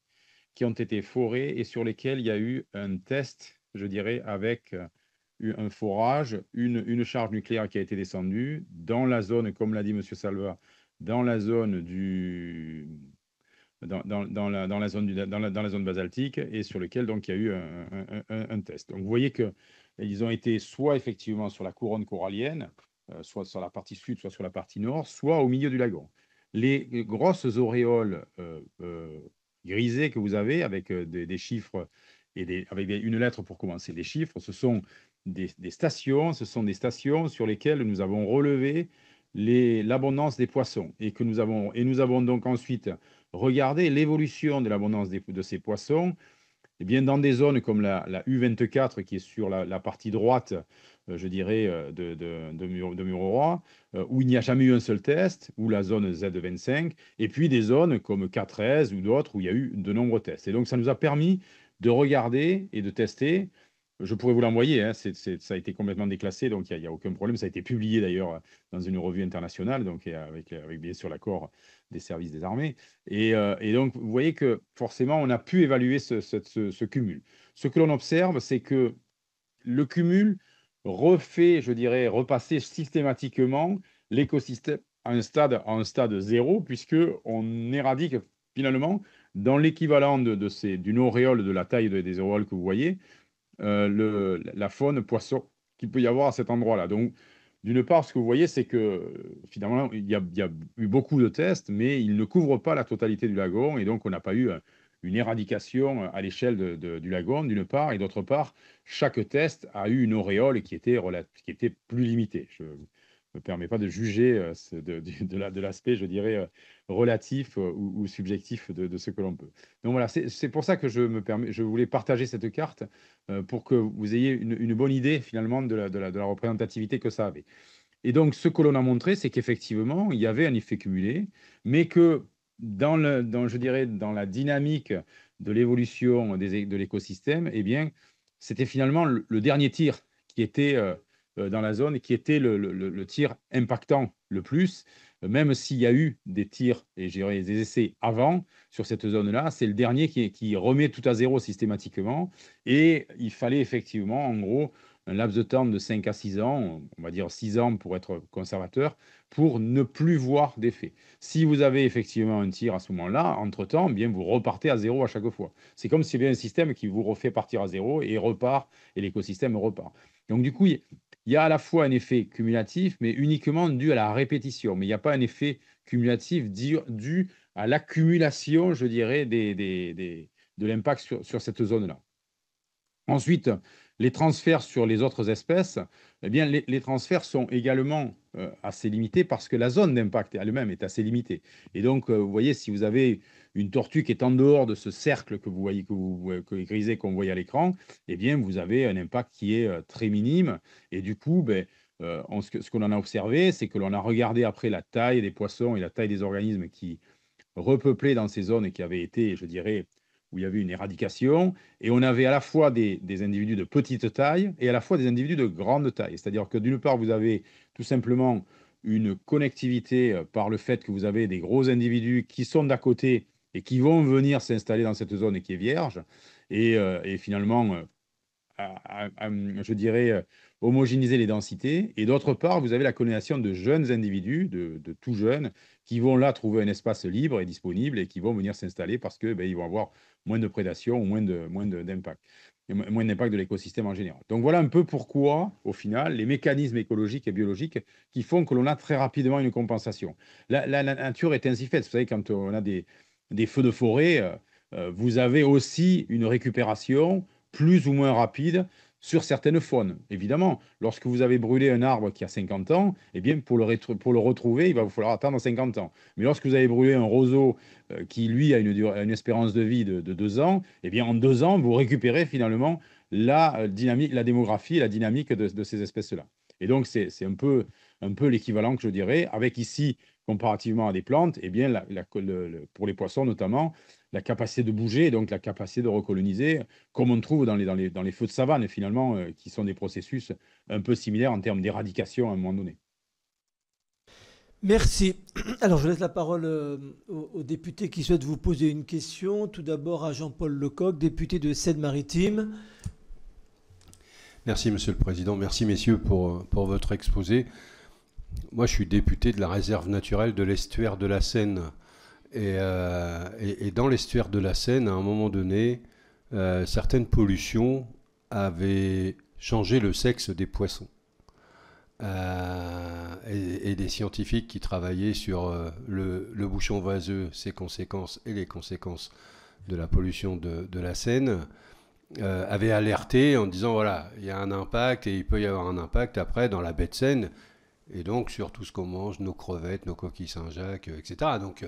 qui ont été forés et sur lesquels il y a eu un test, je dirais, avec un forage, une charge nucléaire qui a été descendue dans la zone, comme l'a dit M. Salva, dans la zone dans la zone dans la zone basaltique et sur lequel donc il y a eu un test. Donc vous voyez que ils ont été soit effectivement sur la couronne corallienne, soit sur la partie sud, soit sur la partie nord, soit au milieu du lagon. Les grosses auréoles grisées que vous avez avec des chiffres et avec une lettre pour commencer, des chiffres, ce sont des stations, ce sont des stations sur lesquelles nous avons relevé l'abondance des poissons et nous avons donc ensuite regardé l'évolution de l'abondance de ces poissons. Et bien, dans des zones comme la U24 qui est sur la partie droite, je dirais, de Mururoa, où il n'y a jamais eu un seul test, ou la zone Z25, et puis des zones comme K13 ou d'autres où il y a eu de nombreux tests. Et donc, ça nous a permis de regarder et de tester. Je pourrais vous l'envoyer, hein, ça a été complètement déclassé, donc il n'y a aucun problème. Ça a été publié d'ailleurs dans une revue internationale, donc avec bien sûr l'accord des services des armées. Et donc, vous voyez que forcément, on a pu évaluer ce cumul. Ce que l'on observe, c'est que le cumul refait, je dirais, repasser systématiquement l'écosystème à un stade zéro, puisqu'on éradique finalement, dans l'équivalent d'une auréole de la taille des auréoles que vous voyez, la faune poisson qu'il peut y avoir à cet endroit-là. Donc, d'une part, ce que vous voyez, c'est que finalement, il y a eu beaucoup de tests, mais ils ne couvrent pas la totalité du lagon, et donc on n'a pas eu une éradication à l'échelle du lagon, d'une part, et d'autre part, chaque test a eu une auréole qui était plus limitée. Je ne me permets pas de juger de l'aspect, je dirais, relatif ou subjectif de ce que l'on peut. Donc voilà, c'est pour ça que je voulais partager cette carte pour que vous ayez une bonne idée finalement de la représentativité que ça avait. Et donc, ce que l'on a montré, c'est qu'effectivement, il y avait un effet cumulé, mais que je dirais, dans la dynamique de l'évolution de l'écosystème, eh bien, c'était finalement le dernier tir qui était dans la zone, qui était le tir impactant le plus, même s'il y a eu des tirs et je dirais, des essais avant sur cette zone-là, c'est le dernier qui remet tout à zéro systématiquement. Et il fallait effectivement, en gros, un laps de temps de 5 à 6 ans, on va dire 6 ans pour être conservateur, pour ne plus voir d'effet. Si vous avez effectivement un tir à ce moment-là, entre-temps, eh bien vous repartez à zéro à chaque fois. C'est comme s'il y avait un système qui vous refait partir à zéro et repart, et l'écosystème repart. Donc du coup, il y a à la fois un effet cumulatif, mais uniquement dû à la répétition. Mais il n'y a pas un effet cumulatif dû à l'accumulation, je dirais, de l'impact sur cette zone-là. Ensuite, les transferts sur les autres espèces, eh bien, les transferts sont également assez limités parce que la zone d'impact elle-même est assez limitée. Et donc, vous voyez, si vous avez une tortue qui est en dehors de ce cercle que vous voyez, grisé qu'on voit à l'écran, eh bien, vous avez un impact qui est très minime. Et du coup, ce qu'on en a observé, c'est que l'on a regardé après la taille des poissons et la taille des organismes qui repeuplaient dans ces zones et qui avaient été, je dirais, où il y avait une éradication, et on avait à la fois des individus de petite taille et à la fois des individus de grande taille. C'est-à-dire que d'une part, vous avez tout simplement une connectivité par le fait que vous avez des gros individus qui sont d'à côté et qui vont venir s'installer dans cette zone qui est vierge, et finalement, je dirais, homogénéiser les densités. Et d'autre part, vous avez la colonisation de jeunes individus, de tout jeunes, qui vont là trouver un espace libre et disponible et qui vont venir s'installer parce que ils vont avoir moins de prédation ou moins d'impact, moins d'impact de l'écosystème en général. Donc voilà un peu pourquoi, au final, les mécanismes écologiques et biologiques qui font que l'on a très rapidement une compensation. La nature est ainsi faite. Vous savez, quand on a des feux de forêt, vous avez aussi une récupération plus ou moins rapide sur certaines faunes. Évidemment, lorsque vous avez brûlé un arbre qui a 50 ans, eh bien, pour le retrouver, il va vous falloir attendre 50 ans. Mais lorsque vous avez brûlé un roseau qui, lui, a une espérance de vie de 2 ans, eh bien, en 2 ans, vous récupérez finalement la dynamique, la démographie et la dynamique de ces espèces-là. Et donc, c'est un peu l'équivalent que je dirais, avec ici, comparativement à des plantes, eh bien, pour les poissons notamment, la capacité de bouger, et donc la capacité de recoloniser, comme on trouve dans les feux de savane, finalement, qui sont des processus un peu similaires en termes d'éradication à un moment donné. Merci. Alors, je laisse la parole aux députés qui souhaitent vous poser une question. Tout d'abord à Jean-Paul Lecoq, député de Seine-Maritime. Merci, Monsieur le Président. Merci, messieurs, pour votre exposé. Moi, je suis député de la réserve naturelle de l'estuaire de la Seine. Et dans l'estuaire de la Seine, à un moment donné, certaines pollutions avaient changé le sexe des poissons. Et des scientifiques qui travaillaient sur le bouchon vaseux, ses conséquences et les conséquences de la pollution de la Seine, avaient alerté en disant voilà, il y a un impact et il peut y avoir un impact après dans la baie de Seine, et donc sur tout ce qu'on mange, nos crevettes, nos coquilles Saint-Jacques, etc. Donc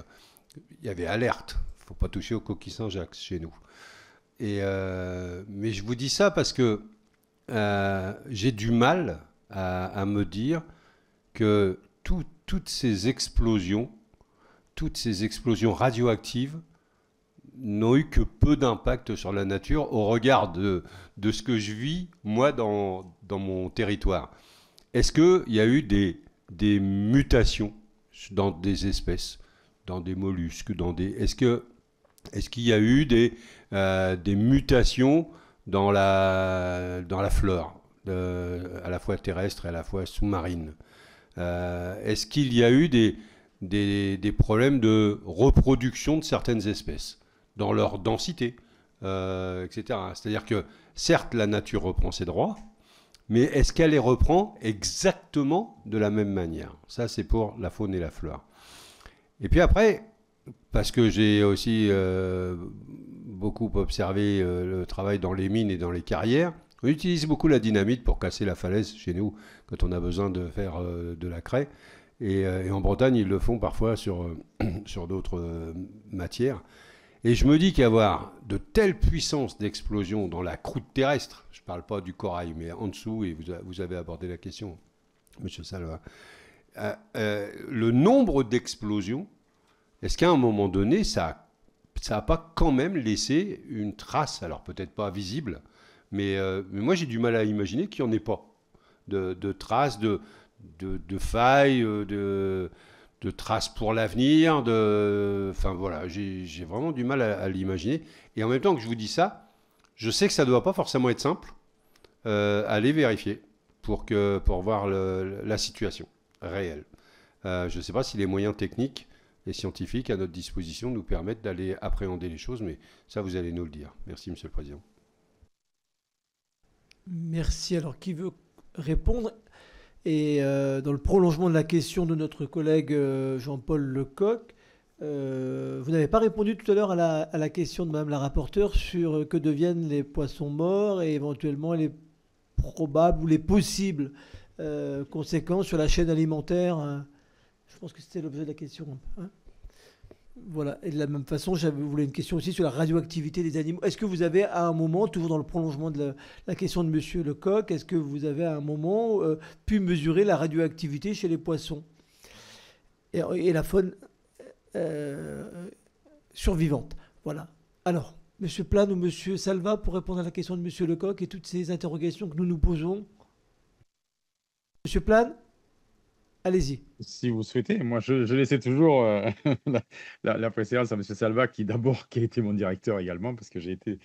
il y avait alerte, il ne faut pas toucher aux coquilles Saint-Jacques chez nous. Mais je vous dis ça parce que j'ai du mal à me dire que toutes ces explosions radioactives n'ont eu que peu d'impact sur la nature au regard de ce que je vis, moi, dans mon territoire. Est-ce qu'il y a eu des mutations dans des espèces, dans des mollusques, est-ce qu'il y a eu des mutations dans la flore, à la fois terrestre et à la fois sous-marine? Est-ce qu'il y a eu des problèmes de reproduction de certaines espèces dans leur densité, etc. C'est-à-dire que, certes, la nature reprend ses droits, mais est-ce qu'elle les reprend exactement de la même manière? Ça, c'est pour la faune et la flore. Et puis après, parce que j'ai aussi beaucoup observé le travail dans les mines et dans les carrières, on utilise beaucoup la dynamite pour casser la falaise chez nous quand on a besoin de faire de la craie. Et en Bretagne, ils le font parfois sur d'autres matières. Et je me dis qu'avoir de telles puissances d'explosion dans la croûte terrestre, je ne parle pas du corail, mais en dessous, et vous avez abordé la question, Monsieur Salva, le nombre d'explosions, est-ce qu'à un moment donné, ça n'a pas quand même laissé une trace, alors peut-être pas visible, mais moi j'ai du mal à imaginer qu'il n'y en ait pas de traces, de failles, de traces pour l'avenir, enfin voilà, j'ai vraiment du mal à l'imaginer. Et en même temps que je vous dis ça, je sais que ça ne doit pas forcément être simple. Aller vérifier pour voir la situation réelle. Je ne sais pas si les moyens techniques et scientifiques à notre disposition nous permettent d'aller appréhender les choses, mais ça, vous allez nous le dire. Merci, Monsieur le Président. Merci. Alors, qui veut répondre? Et dans le prolongement de la question de notre collègue Jean-Paul Lecoq, vous n'avez pas répondu tout à l'heure à la question de Madame la rapporteure sur que deviennent les poissons morts et éventuellement les probables ou les possibles conséquences sur la chaîne alimentaire. Je pense que c'était l'objet de la question. Hein. Voilà. Et de la même façon, j'avais voulu une question aussi sur la radioactivité des animaux. Est-ce que vous avez à un moment, toujours dans le prolongement de la question de Monsieur Lecoq, est-ce que vous avez à un moment pu mesurer la radioactivité chez les poissons et la faune survivante? Voilà. Alors, Monsieur Plane ou Monsieur Salva pour répondre à la question de Monsieur Lecoq et toutes ces interrogations que nous nous posons. Monsieur Plane, allez-y. Si vous souhaitez, moi je laissais toujours la préséance à M. Salva, qui a été mon directeur également, parce que j'ai été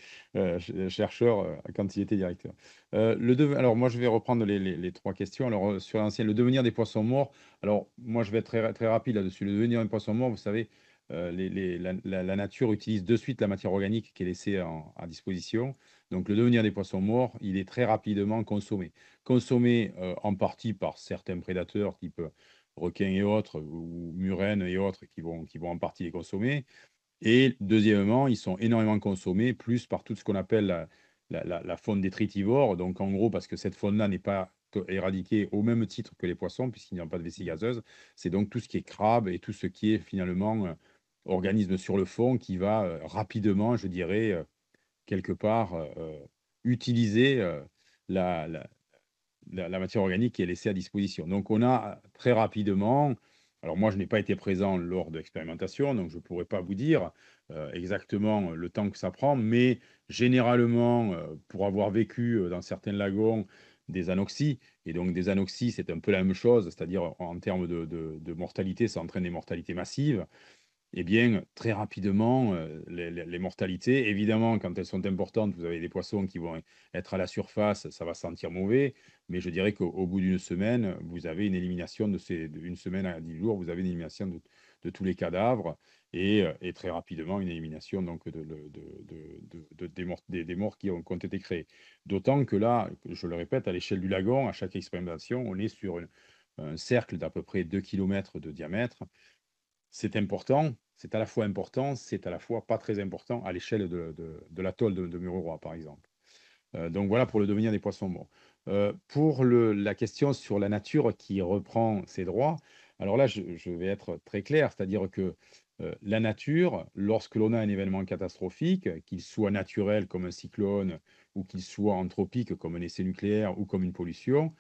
chercheur quand il était directeur. Alors moi je vais reprendre les trois questions. Alors sur l'ancien, le devenir des poissons morts, alors moi je vais être très, très rapide là-dessus. Le devenir des poissons morts, vous savez, la nature utilise de suite la matière organique qui est laissée à disposition. Donc le devenir des poissons morts, il est très rapidement consommé. Consommé en partie par certains prédateurs, type requins et autres, ou murènes et autres, qui vont en partie les consommer. Et deuxièmement, ils sont énormément consommés, plus par tout ce qu'on appelle la faune détritivore. Donc en gros, parce que cette faune-là n'est pas éradiquée au même titre que les poissons, puisqu'il n'y a pas de vessie gazeuse, c'est donc tout ce qui est crabe et tout ce qui est finalement organisme sur le fond qui va rapidement, je dirais, quelque part, utiliser la matière organique qui est laissée à disposition. Donc on a très rapidement Alors moi, je n'ai pas été présent lors de l'expérimentation, donc je ne pourrais pas vous dire exactement le temps que ça prend, mais généralement, pour avoir vécu dans certains lagons des anoxies, et donc des anoxies, c'est un peu la même chose, c'est-à-dire en termes de mortalité, ça entraîne des mortalités massives. Eh bien, très rapidement, les mortalités, évidemment, quand elles sont importantes, vous avez des poissons qui vont être à la surface, ça va sentir mauvais, mais je dirais qu'au bout d'une semaine, vous avez une élimination d'une semaine à 10 jours, vous avez une élimination de tous les cadavres et très rapidement une élimination donc, des morts qui ont été créés. D'autant que là, je le répète, à l'échelle du lagon, à chaque expérimentation, on est sur un cercle d'à peu près 2 km de diamètre. C'est important, c'est à la fois important, c'est à la fois pas très important à l'échelle de l'atoll de Mururoa, par exemple. Donc voilà pour le devenir des poissons morts. Pour la question sur la nature qui reprend ses droits, alors là, je vais être très clair, c'est-à-dire que la nature, lorsque l'on a un événement catastrophique, qu'il soit naturel comme un cyclone ou qu'il soit anthropique comme un essai nucléaire ou comme une pollution,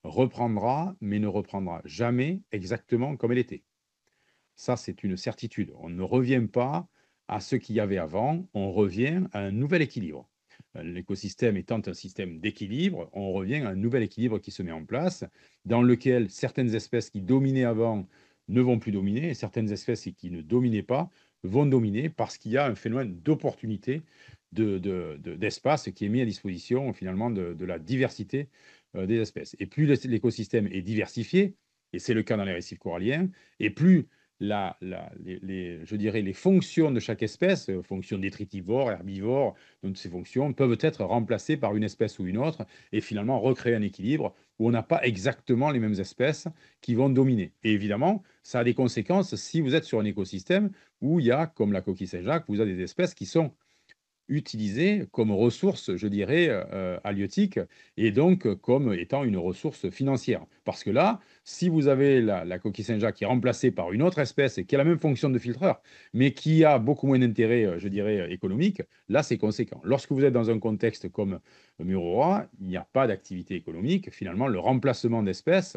reprendra, mais ne reprendra jamais exactement comme elle était. Ça, c'est une certitude. On ne revient pas à ce qu'il y avait avant, on revient à un nouvel équilibre. L'écosystème étant un système d'équilibre, on revient à un nouvel équilibre qui se met en place, dans lequel certaines espèces qui dominaient avant ne vont plus dominer, et certaines espèces qui ne dominaient pas vont dominer parce qu'il y a un phénomène d'opportunité d'espace qui est mis à disposition finalement de la diversité des espèces. Et plus l'écosystème est diversifié, et c'est le cas dans les récifs coralliens, et plus je dirais les fonctions de chaque espèce, fonctions détritivores, herbivores, donc ces fonctions peuvent être remplacées par une espèce ou une autre et finalement recréer un équilibre où on n'a pas exactement les mêmes espèces qui vont dominer. Et évidemment, ça a des conséquences si vous êtes sur un écosystème où il y a, comme la coquille Saint-Jacques, vous avez des espèces qui sont utilisée comme ressource, je dirais, halieutique, et donc comme étant une ressource financière. Parce que là, si vous avez la coquille Saint-Jacques qui est remplacée par une autre espèce et qui a la même fonction de filtreur, mais qui a beaucoup moins d'intérêt, je dirais, économique, là, c'est conséquent. Lorsque vous êtes dans un contexte comme Mururoa, il n'y a pas d'activité économique. Finalement, le remplacement d'espèces,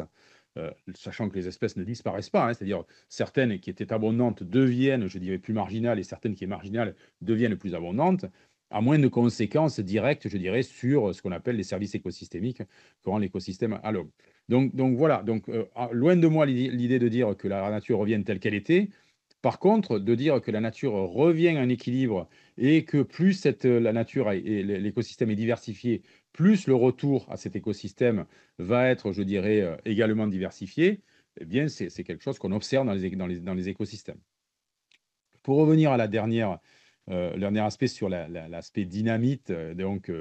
sachant que les espèces ne disparaissent pas, hein, c'est-à-dire certaines qui étaient abondantes deviennent, je dirais, plus marginales et certaines qui sont marginales deviennent plus abondantes, à moins de conséquences directes, je dirais, sur ce qu'on appelle les services écosystémiques que rend l'écosystème à l'homme. Donc voilà, loin de moi l'idée de dire que la nature revienne telle qu'elle était. Par contre, de dire que la nature revient à un équilibre et que plus la nature et l'écosystème est diversifié, plus le retour à cet écosystème va être, je dirais, également diversifié, eh bien, c'est quelque chose qu'on observe dans les écosystèmes. Pour revenir à le dernier aspect sur l'aspect dynamite,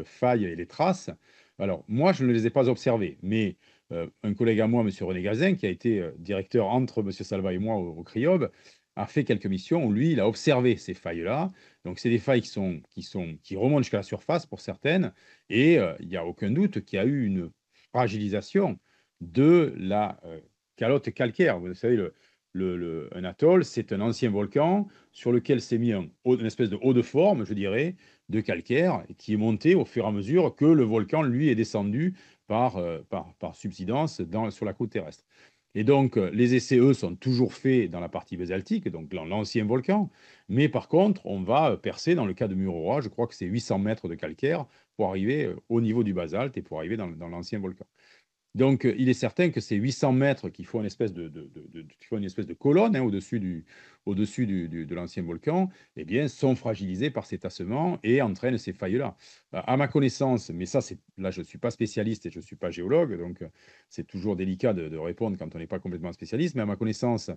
faille et les traces, alors moi, je ne les ai pas observées, mais un collègue à moi, M. René Gazin, qui a été directeur entre M. Salva et moi au CRIOB, a fait quelques missions où lui, il a observé ces failles-là. Donc, c'est des failles qui remontent jusqu'à la surface pour certaines, et il n'y a aucun doute qu'il y a eu une fragilisation de la calotte calcaire. Vous savez, un atoll, c'est un ancien volcan sur lequel s'est mis une espèce de haut de forme, je dirais, de calcaire, qui est monté au fur et à mesure que le volcan, lui, est descendu par subsidence sur la côte terrestre. Et donc, les essais, eux, sont toujours faits dans la partie basaltique, donc dans l'ancien volcan. Mais par contre, on va percer, dans le cas de Mururoa, je crois que c'est 800 mètres de calcaire pour arriver au niveau du basalte et pour arriver dans l'ancien volcan. Donc, il est certain que ces 800 mètres qui font une espèce de colonne, hein, au-dessus de l'ancien volcan, eh bien, sont fragilisés par ces tassements et entraînent ces failles-là. À ma connaissance, mais là, je ne suis pas spécialiste et je ne suis pas géologue, donc c'est toujours délicat de répondre quand on n'est pas complètement spécialiste, mais à ma connaissance,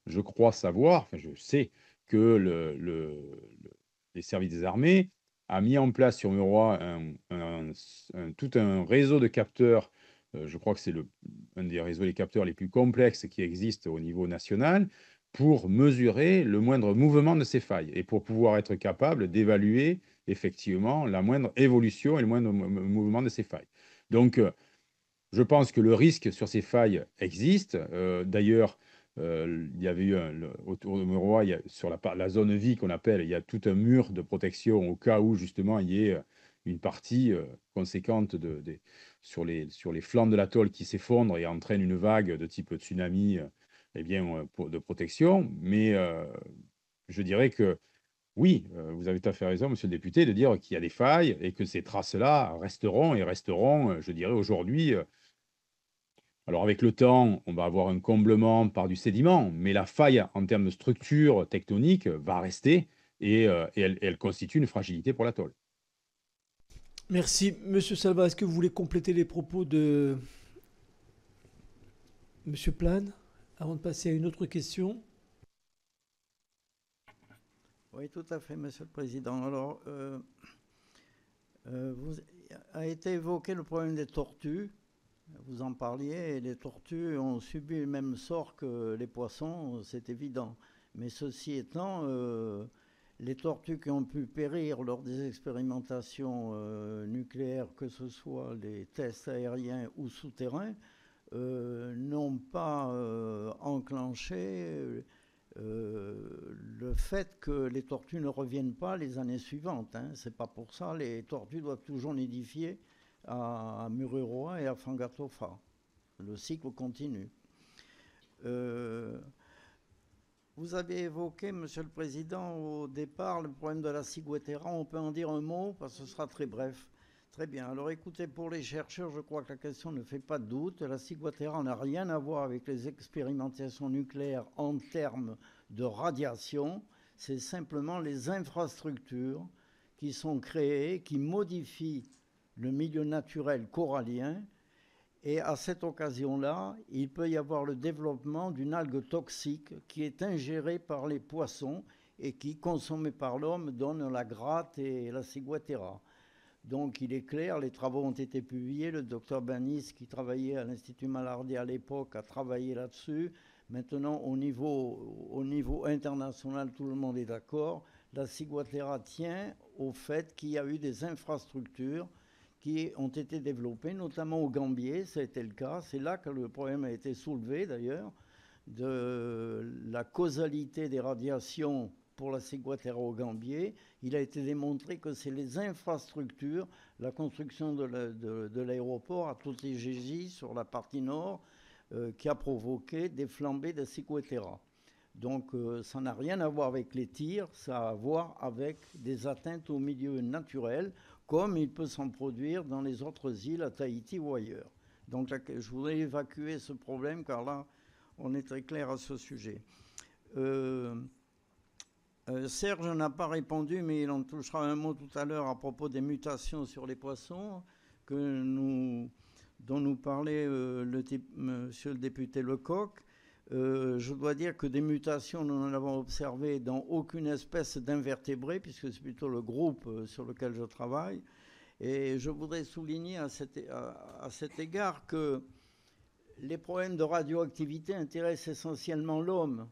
je crois savoir, enfin, je sais que les services des armées a mis en place sur Mururoa tout un réseau de capteurs. Je crois que c'est un des réseaux des capteurs les plus complexes qui existent au niveau national pour mesurer le moindre mouvement de ces failles et pour pouvoir être capable d'évaluer effectivement la moindre évolution et le moindre mouvement de ces failles. Donc, je pense que le risque sur ces failles existe. D'ailleurs, il y avait eu autour de Mururoa, sur la zone vie qu'on appelle, il y a tout un mur de protection au cas où justement il y ait une partie conséquente sur les flancs de l'atoll qui s'effondre et entraîne une vague de type tsunami de protection. Mais je dirais que oui, vous avez tout à fait raison, monsieur le député, de dire qu'il y a des failles et que ces traces-là resteront, je dirais aujourd'hui. Alors avec le temps, on va avoir un comblement par du sédiment, mais la faille en termes de structure tectonique va rester et elle constitue une fragilité pour l'atoll. Merci. Monsieur Salva, est-ce que vous voulez compléter les propos de Monsieur Plane avant de passer à une autre question? Oui, tout à fait, Monsieur le Président. Alors, vous a été évoqué le problème des tortues. Vous en parliez, et les tortues ont subi le même sort que les poissons, c'est évident. Mais ceci étant, les tortues qui ont pu périr lors des expérimentations nucléaires, que ce soit les tests aériens ou souterrains, n'ont pas enclenché le fait que les tortues ne reviennent pas les années suivantes. C'est pas pour ça. Les tortues doivent toujours nidifier à Mururoa et à Fangatofa. Le cycle continue. Vous avez évoqué, Monsieur le Président, au départ, le problème de la ciguatera. On peut en dire un mot, parce que ce sera très bref. Très bien. Alors écoutez, pour les chercheurs, je crois que la question ne fait pas de doute. La ciguatera n'a rien à voir avec les expérimentations nucléaires en termes de radiation. C'est simplement les infrastructures qui sont créées, qui modifient le milieu naturel corallien. Et à cette occasion-là, il peut y avoir le développement d'une algue toxique qui est ingérée par les poissons et qui, consommée par l'homme, donne la gratte et la ciguatera. Donc il est clair, les travaux ont été publiés, le docteur Banis, qui travaillait à l'Institut Malardier à l'époque, a travaillé là-dessus. Maintenant, au niveau international, tout le monde est d'accord. La ciguatera tient au fait qu'il y a eu des infrastructures qui ont été développées, notamment au Gambier, ça a été le cas. C'est là que le problème a été soulevé d'ailleurs, de la causalité des radiations pour la ciguatera au Gambier. Il a été démontré que c'est les infrastructures, la construction de l'aéroport à Totegégie sur la partie nord, qui a provoqué des flambées de ciguatera. Donc ça n'a rien à voir avec les tirs, ça a à voir avec des atteintes au milieu naturel, comme il peut s'en produire dans les autres îles, à Tahiti ou ailleurs. Donc là, je voudrais évacuer ce problème, car là, on est très clair à ce sujet. Serge n'a pas répondu, mais il en touchera un mot tout à l'heure à propos des mutations sur les poissons dont nous parlait monsieur le député Lecoq. Je dois dire que des mutations, nous n'en avons observé dans aucune espèce d'invertébrés, puisque c'est plutôt le groupe sur lequel je travaille. Et je voudrais souligner à cet égard que les problèmes de radioactivité intéressent essentiellement l'homme,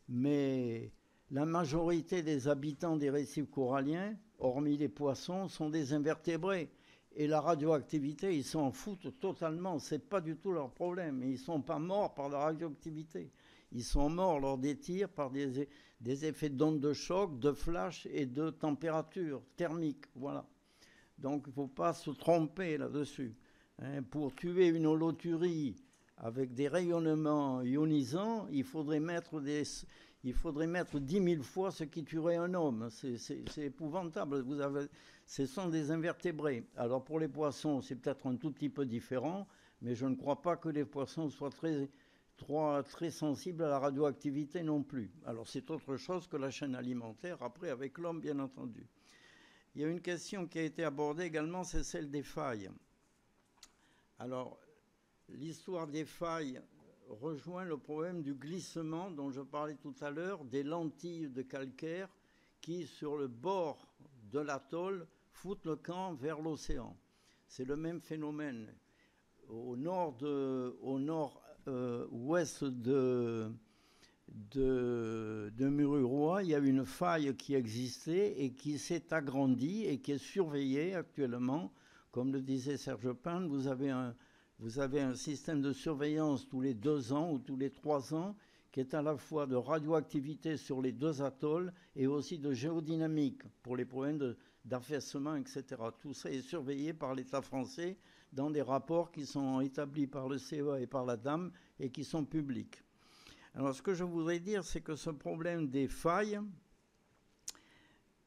mais la majorité des habitants des récifs coralliens, hormis les poissons, sont des invertébrés. Et la radioactivité, ils s'en foutent totalement. Ce n'est pas du tout leur problème. Ils ne sont pas morts par la radioactivité. Ils sont morts lors des tirs par des effets d'ondes de choc, de flash et de température thermique. Voilà. Donc il ne faut pas se tromper là-dessus. Pour tuer une holoturie avec des rayonnements ionisants, il faudrait mettre 10 000 fois ce qui tuerait un homme. C'est épouvantable. Ce sont des invertébrés. Alors pour les poissons, c'est peut-être un tout petit peu différent, mais je ne crois pas que les poissons soient très sensibles à la radioactivité non plus. Alors c'est autre chose que la chaîne alimentaire, après avec l'homme bien entendu. Il y a une question qui a été abordée également, c'est celle des failles. Alors l'histoire des failles rejoint le problème du glissement dont je parlais tout à l'heure, des lentilles de calcaire qui, sur le bord de l'atoll, foutent le camp vers l'océan. C'est le même phénomène. Au nord-ouest de Mururoa, il y a une faille qui existait et qui s'est agrandie et qui est surveillée actuellement. Comme le disait Serge Pin, vous avez un système de surveillance tous les 2 ans ou tous les 3 ans qui est à la fois de radioactivité sur les 2 atolls et aussi de géodynamique pour les problèmes d'affaissement, etc. Tout ça est surveillé par l'État français dans des rapports qui sont établis par le CEA et par la DAM et qui sont publics. Alors, ce que je voudrais dire, c'est que ce problème des failles,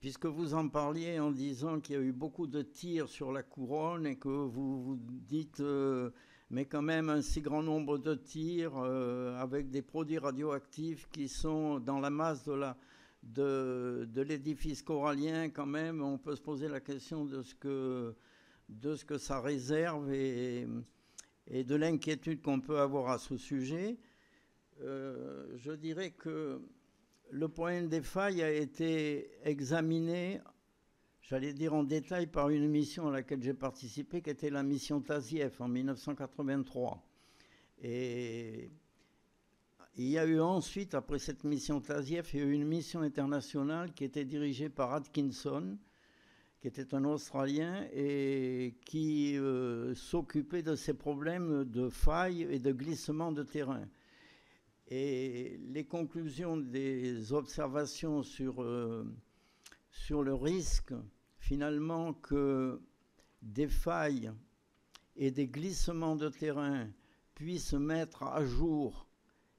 puisque vous en parliez en disant qu'il y a eu beaucoup de tirs sur la couronne et que vous dites, mais quand même un si grand nombre de tirs avec des produits radioactifs qui sont dans la masse de l'édifice corallien, quand même, on peut se poser la question de ce que ça réserve et de l'inquiétude qu'on peut avoir à ce sujet. Je dirais que le problème des failles a été examiné, j'allais dire en détail, par une mission à laquelle j'ai participé, qui était la mission Tazieff en 1983. Et il y a eu ensuite, après cette mission Tazieff, il y a eu une mission internationale qui était dirigée par Atkinson, qui était un Australien et qui s'occupait de ces problèmes de failles et de glissement de terrain. Et les conclusions des observations sur le risque, finalement, que des failles et des glissements de terrain puissent mettre à jour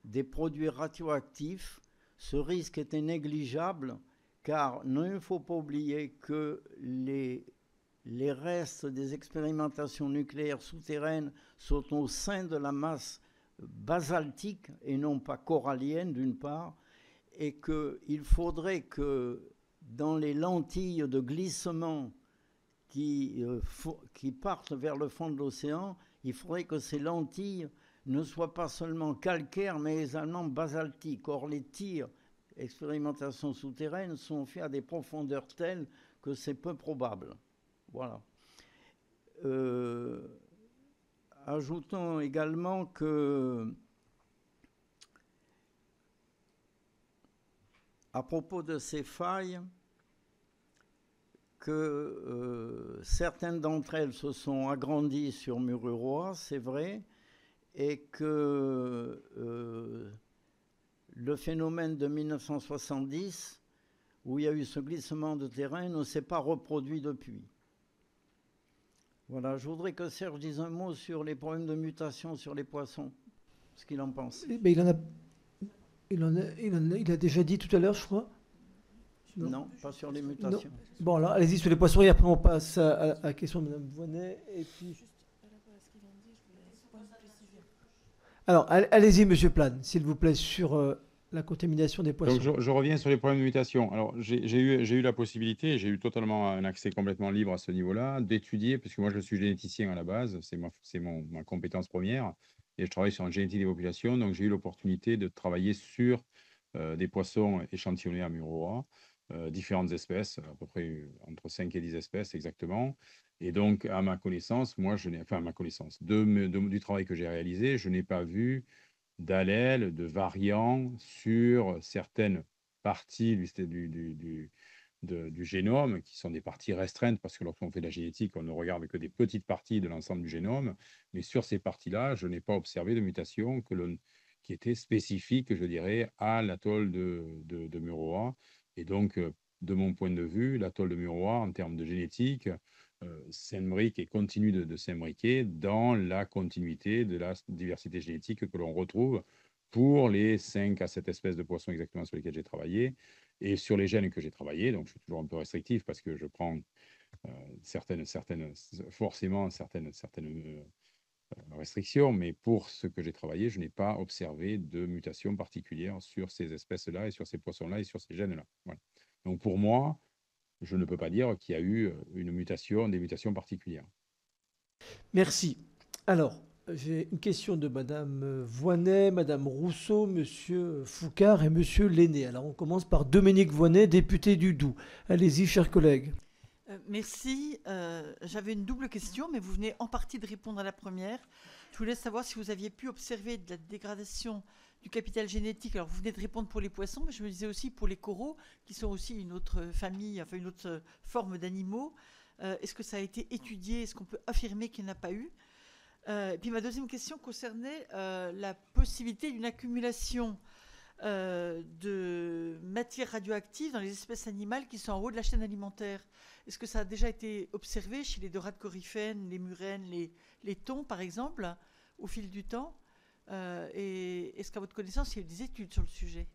des produits radioactifs, ce risque était négligeable, car il ne faut pas oublier que les restes des expérimentations nucléaires souterraines sont au sein de la masse basaltique et non pas corallienne d'une part, et qu'il faudrait que dans les lentilles de glissement qui partent vers le fond de l'océan, il faudrait que ces lentilles ne soient pas seulement calcaires mais également basaltiques. Or les tirs, expérimentations souterraines, sont faits à des profondeurs telles que c'est peu probable. Voilà. Ajoutons également que, à propos de ces failles, que certaines d'entre elles se sont agrandies sur Mururoa, c'est vrai, et que le phénomène de 1970, où il y a eu ce glissement de terrain, ne s'est pas reproduit depuis. Voilà, je voudrais que Serge dise un mot sur les problèmes de mutation sur les poissons, ce qu'il en pense. Mais il a déjà dit tout à l'heure, je crois. Non, pas sur les mutations. Non. Bon, alors allez-y sur les poissons et après on passe à la question de Mme Voynet. Et puis... Alors, allez-y, Monsieur Plane, s'il vous plaît, sur la contamination des poissons. Donc, je reviens sur les problèmes de mutation. Alors, j'ai eu la possibilité, j'ai eu totalement un accès complètement libre à ce niveau-là, d'étudier, parce que moi, je suis généticien à la base, c'est ma compétence première, et je travaille sur la génétique des populations. Donc, j'ai eu l'opportunité de travailler sur des poissons échantillonnés à Mururoa, différentes espèces, à peu près entre 5 et 10 espèces exactement. Et donc, à ma connaissance, du travail que j'ai réalisé, je n'ai pas vu d'allèles, de variants sur certaines parties du génome, qui sont des parties restreintes, parce que lorsqu'on fait de la génétique, on ne regarde que des petites parties de l'ensemble du génome. Mais sur ces parties-là, je n'ai pas observé de mutation qui était spécifique, je dirais, à l'atoll de Mururoa. Et donc, de mon point de vue, l'atoll de Mururoa, en termes de génétique, s'imbrique et continue de s'imbriquer dans la continuité de la diversité génétique que l'on retrouve pour les 5 à 7 espèces de poissons exactement sur lesquelles j'ai travaillé et sur les gènes que j'ai travaillé. Donc, je suis toujours un peu restrictif parce que je prends certaines restrictions, mais pour ce que j'ai travaillé, je n'ai pas observé de mutation particulière sur ces espèces-là et sur ces poissons-là et sur ces gènes-là. Voilà. Donc, pour moi, je ne peux pas dire qu'il y a eu des mutations particulières. Merci. Alors, j'ai une question de Madame Voynet, Madame Rousseau, Monsieur Foucard et Monsieur Lenné. Alors, on commence par Dominique Voynet, député du Doubs. Allez-y, chers collègues. Merci. J'avais une double question, mais vous venez en partie de répondre à la première. Je voulais savoir si vous aviez pu observer de la dégradation du capital génétique. Alors, vous venez de répondre pour les poissons, mais je me disais aussi pour les coraux, qui sont aussi une autre famille, enfin une autre forme d'animaux. Est-ce que ça a été étudié? Est-ce qu'on peut affirmer qu'il n'y en a pas eu? Et puis ma deuxième question concernait la possibilité d'une accumulation de matières radioactives dans les espèces animales qui sont en haut de la chaîne alimentaire. Est-ce que ça a déjà été observé chez les dorades coryphènes, les murènes, les thons, par exemple, au fil du temps? Et est-ce qu'à votre connaissance, il y a eu des études sur le sujet?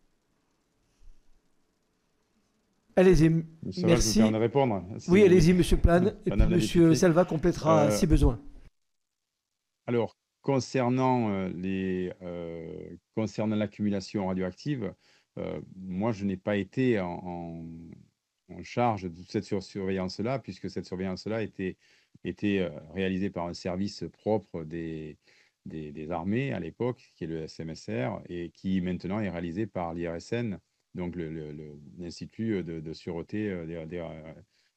Allez-y, Ça va, je merci. me permets de répondre. Oui, allez-y, Monsieur Plane, et puis Madame la Monsieur députée. Salva complétera si besoin. Alors, concernant concernant l'accumulation radioactive, moi, je n'ai pas été en charge de cette surveillance-là, puisque cette surveillance-là était réalisée par un service propre des armées à l'époque, qui est le SMSR, et qui maintenant est réalisé par l'IRSN, donc l'Institut de sûreté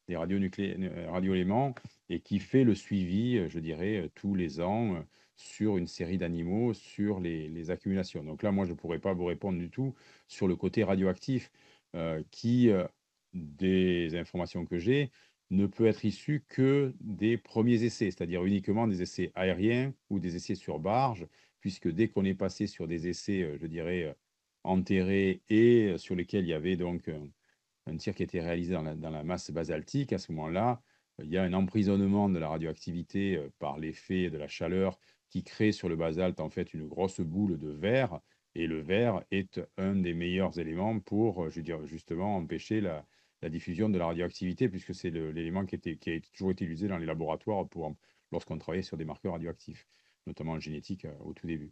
des radioéléments, et qui fait le suivi, je dirais, tous les ans sur une série d'animaux, sur les accumulations. Donc là, moi, je ne pourrais pas vous répondre du tout sur le côté radioactif qui, des informations que j'ai, ne peut être issu que des premiers essais, c'est-à-dire uniquement des essais aériens ou des essais sur barge, puisque dès qu'on est passé sur des essais, je dirais, enterrés et sur lesquels il y avait donc un tir qui était réalisé dans la masse basaltique, à ce moment-là, il y a un emprisonnement de la radioactivité par l'effet de la chaleur qui crée sur le basalte en fait une grosse boule de verre. Et le verre est un des meilleurs éléments pour, je veux dire, justement empêcher la diffusion de la radioactivité, puisque c'est l'élément qui a toujours été utilisé dans les laboratoires lorsqu'on travaillait sur des marqueurs radioactifs, notamment en génétique au tout début.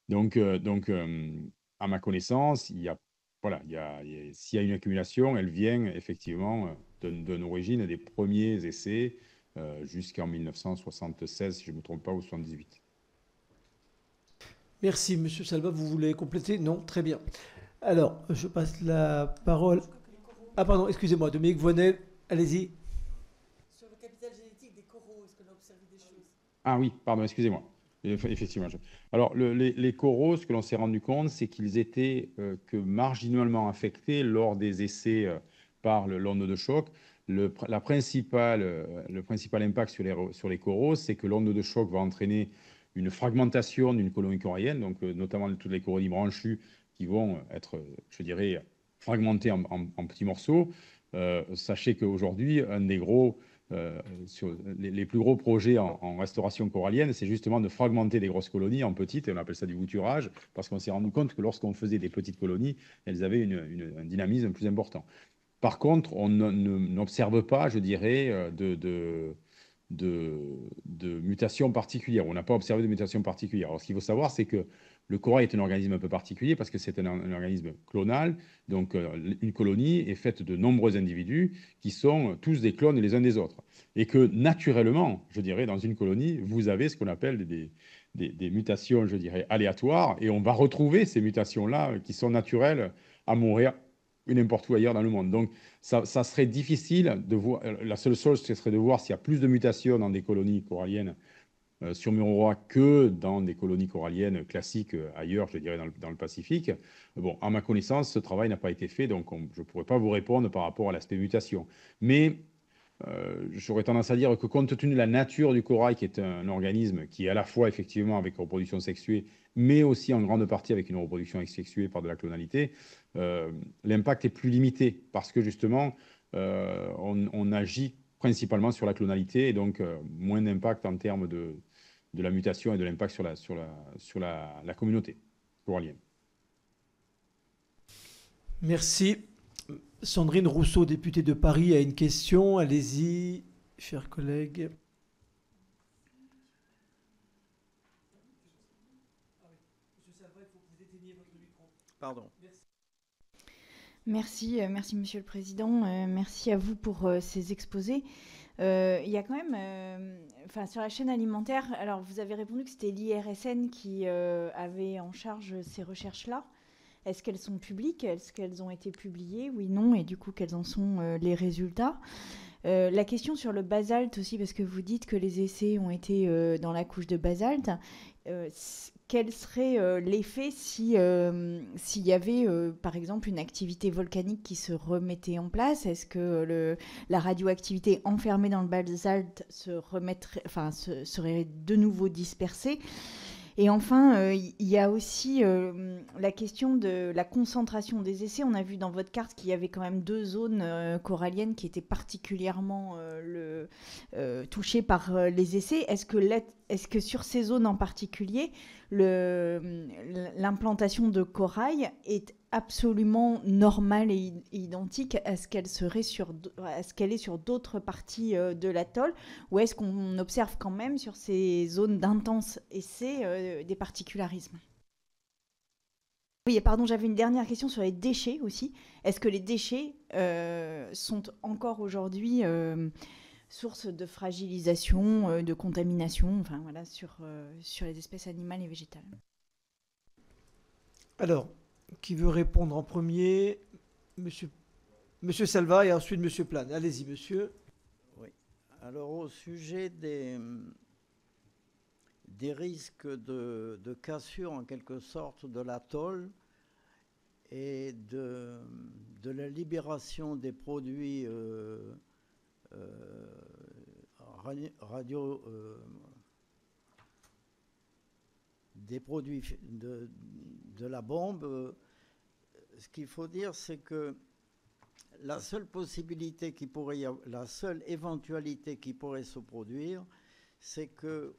Donc, à ma connaissance, il y a voilà, s'il y a une accumulation, elle vient effectivement d'une origine des premiers essais jusqu'en 1976, si je ne me trompe pas, ou 78. Merci, Monsieur Salva. Vous voulez compléter? Non, très bien. Alors, je passe la parole. Ah, pardon, excusez-moi, Dominique Voinel, allez-y. Sur le capital génétique des coraux, est-ce qu'on a observé des choses? Ah oui, pardon, excusez-moi. Effectivement. Alors, les coraux, ce que l'on s'est rendu compte, c'est qu'ils étaient que marginalement affectés lors des essais par l'onde de choc. Le principal impact sur les coraux, c'est que l'onde de choc va entraîner une fragmentation d'une colonie corallienne, donc notamment toutes les corollies branchues qui vont être, je dirais, fragmentées en petits morceaux. Sachez qu'aujourd'hui, un des gros... sur les plus gros projets en restauration corallienne, c'est justement de fragmenter des grosses colonies en petites, et on appelle ça du bouturage, parce qu'on s'est rendu compte que lorsqu'on faisait des petites colonies, elles avaient un dynamisme plus important. Par contre, on n'observe pas, je dirais, de mutation particulière. On n'a pas observé de mutation particulière. Alors, ce qu'il faut savoir, c'est que le corail est un organisme un peu particulier parce que c'est un organisme clonal. Donc, une colonie est faite de nombreux individus qui sont tous des clones les uns des autres. Et que, naturellement, je dirais, dans une colonie, vous avez ce qu'on appelle des mutations, je dirais, aléatoires. Et on va retrouver ces mutations-là qui sont naturelles à Montréal ou n'importe où ailleurs dans le monde. Donc, ça serait difficile de voir. La seule chose, ce serait de voir s'il y a plus de mutations dans des colonies coralliennes sur Mururoa que dans des colonies coralliennes classiques ailleurs, je dirais dans le Pacifique. Bon, à ma connaissance, ce travail n'a pas été fait, donc je ne pourrais pas vous répondre par rapport à l'aspect mutation. Mais j'aurais tendance à dire que compte tenu de la nature du corail, qui est un organisme qui est à la fois effectivement avec reproduction sexuée, mais aussi en grande partie avec une reproduction asexuée par de la clonalité, l'impact est plus limité parce que justement, on agit principalement sur la clonalité et donc moins d'impact en termes de la mutation et de l'impact sur la communauté corallienne. Merci. Sandrine Rousseau, députée de Paris, a une question. Allez-y, chers collègues. Pardon. Merci, Monsieur le Président. Merci à vous pour ces exposés. Il y a quand même, sur la chaîne alimentaire, alors vous avez répondu que c'était l'IRSN qui avait en charge ces recherches-là. Est-ce qu'elles sont publiques? Est-ce qu'elles ont été publiées? Oui, non. Et du coup, quels en sont les résultats? La question sur le basalte aussi, parce que vous dites que les essais ont été dans la couche de basalte. Quel serait l'effet s'il y avait, par exemple, une activité volcanique qui se remettait en place? Est-ce que la radioactivité enfermée dans le basalte serait de nouveau dispersée? Et enfin, il y a aussi la question de la concentration des essais. On a vu dans votre carte qu'il y avait quand même 2 zones coralliennes qui étaient particulièrement touchées par les essais. Est-ce que est-ce que sur ces zones en particulier, l'implantation de corail est absolument normale et identique à ce qu'elle est sur d'autres parties de l'atoll, ou est-ce qu'on observe quand même sur ces zones d'intense essai des particularismes? Oui, et pardon, j'avais une dernière question sur les déchets aussi. Est-ce que les déchets sont encore aujourd'hui source de fragilisation, de contamination, enfin voilà, sur les espèces animales et végétales? Alors, qui veut répondre en premier? Monsieur Salva et ensuite Monsieur Plane. Allez-y, monsieur. Oui. Alors, au sujet des risques de cassure, en quelque sorte, de l'atoll et de la libération des produits des produits de la bombe, ce qu'il faut dire, c'est que la seule possibilité la seule éventualité qui pourrait se produire, c'est que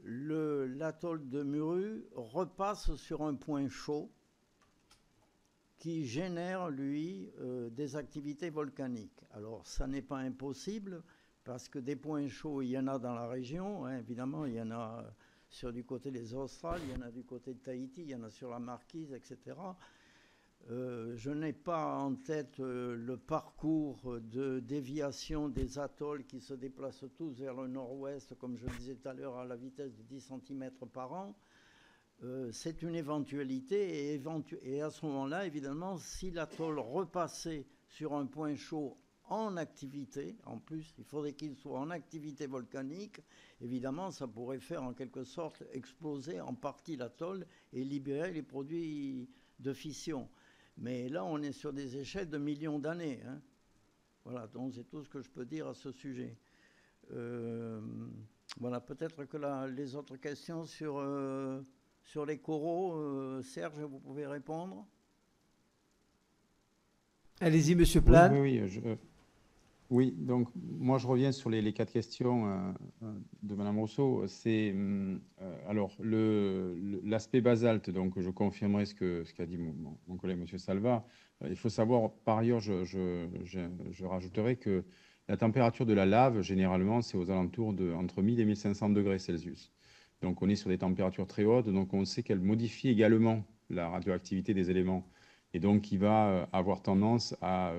l'atoll de Muru repasse sur un point chaud qui génère, lui, des activités volcaniques. Alors, ça n'est pas impossible, parce que des points chauds, il y en a dans la région, hein, évidemment, il y en a du côté des Australes, il y en a du côté de Tahiti, il y en a sur la Marquise, etc. Je n'ai pas en tête le parcours de déviation des atolls qui se déplacent tous vers le nord-ouest, comme je le disais tout à l'heure, à la vitesse de 10 cm par an. C'est une éventualité, et à ce moment-là, évidemment, si l'atoll repassait sur un point chaud en activité, en plus, il faudrait qu'il soit en activité volcanique, évidemment, ça pourrait faire en quelque sorte exploser en partie l'atoll et libérer les produits de fission. Mais là, on est sur des échelles de millions d'années, hein. Voilà, donc c'est tout ce que je peux dire à ce sujet. Voilà, peut-être que les autres questions sur les coraux, Serge, vous pouvez répondre? Allez-y, monsieur Plane. Oui, donc moi je reviens sur les 4 questions de Madame Rousseau. C'est alors l'aspect basalte, donc je confirmerai ce qu'a dit mon collègue Monsieur Salva. Il faut savoir, par ailleurs, je rajouterai que la température de la lave, généralement, c'est aux alentours de entre 1000 et 1500 degrés Celsius. Donc on est sur des températures très hautes, donc on sait qu'elle modifie également la radioactivité des éléments. Et donc il va avoir tendance à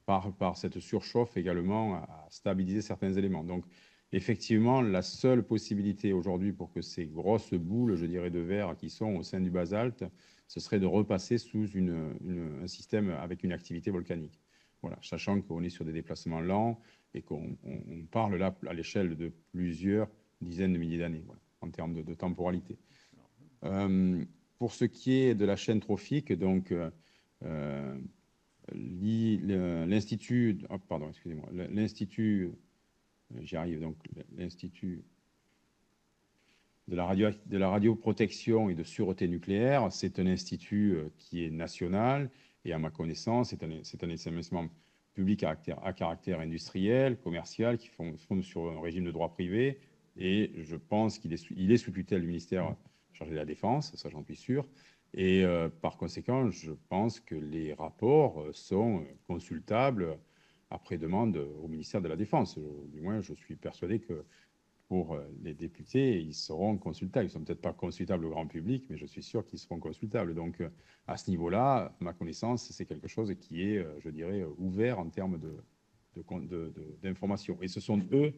par cette surchauffe également à stabiliser certains éléments. Donc, effectivement, la seule possibilité aujourd'hui pour que ces grosses boules, je dirais, de verre qui sont au sein du basalte, ce serait de repasser sous un système avec une activité volcanique. Voilà, sachant qu'on est sur des déplacements lents et qu'on parle là à l'échelle de plusieurs dizaines de milliers d'années, voilà, en termes de temporalité. Pour ce qui est de la chaîne trophique, donc l'Institut, j'y arrive, donc l'Institut de la radioprotection et de sûreté nucléaire, c'est un institut qui est national et à ma connaissance, c'est un établissement public à caractère industriel, commercial, qui fonde sur un régime de droit privé, et je pense qu'il est sous tutelle du ministère chargé de la Défense, ça j'en suis sûr. Et par conséquent, je pense que les rapports sont consultables après demande au ministère de la Défense. Du moins, je suis persuadé que pour les députés, ils seront consultables. Ils ne sont peut-être pas consultables au grand public, mais je suis sûr qu'ils seront consultables. Donc, à ce niveau-là, à ma connaissance, c'est quelque chose qui est, je dirais, ouvert en termes d'information. Et ce sont eux,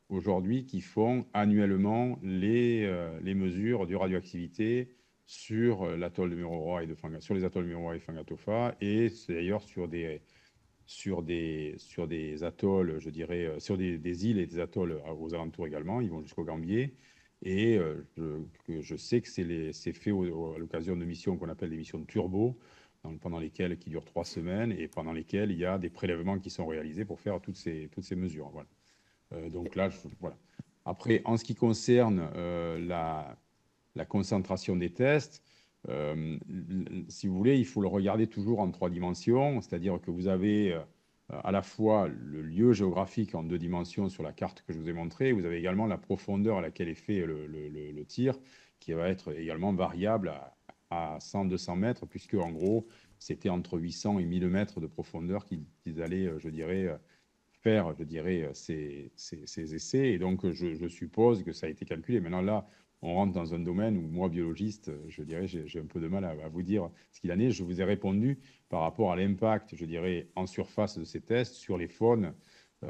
aujourd'hui, qui font annuellement les mesures de radioactivité sur l'atoll de Mururoa sur les atolls de Mururoa et Fangatofa, et c'est d'ailleurs sur des atolls, je dirais, sur des îles et des atolls aux alentours également. Ils vont jusqu'au Gambier, et je sais que c'est fait à l'occasion de missions qu'on appelle des missions turbo, qui durent 3 semaines et pendant lesquelles il y a des prélèvements qui sont réalisés pour faire toutes ces mesures. Voilà. Donc là, voilà. Après, en ce qui concerne la concentration des tests, si vous voulez, il faut le regarder toujours en 3 dimensions, c'est-à-dire que vous avez à la fois le lieu géographique en 2 dimensions sur la carte que je vous ai montrée, vous avez également la profondeur à laquelle est fait le tir, qui va être également variable à 100-200 mètres, puisque en gros, c'était entre 800 et 1000 mètres de profondeur qu'ils allaient, je dirais, faire, je dirais, ces essais. Et donc, je suppose que ça a été calculé. Maintenant, là, on rentre dans un domaine où moi, biologiste, je dirais, j'ai un peu de mal à vous dire ce qu'il en est. Je vous ai répondu par rapport à l'impact, je dirais, en surface de ces tests sur les faunes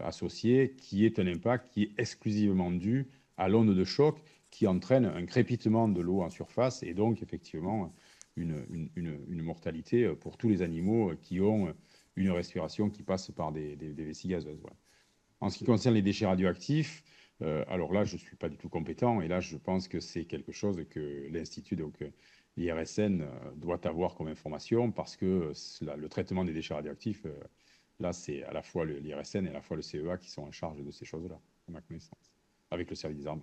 associées, qui est un impact qui est exclusivement dû à l'onde de choc qui entraîne un crépitement de l'eau en surface et donc, effectivement, une mortalité pour tous les animaux qui ont une respiration qui passe par des vessies gazeuses. Voilà. En ce qui concerne les déchets radioactifs, alors là, je ne suis pas du tout compétent et là, je pense que c'est quelque chose que l'Institut, donc l'IRSN, doit avoir comme information parce que le traitement des déchets radioactifs, là, c'est à la fois l'IRSN et à la fois le CEA qui sont en charge de ces choses-là, à ma connaissance, avec le service des armes.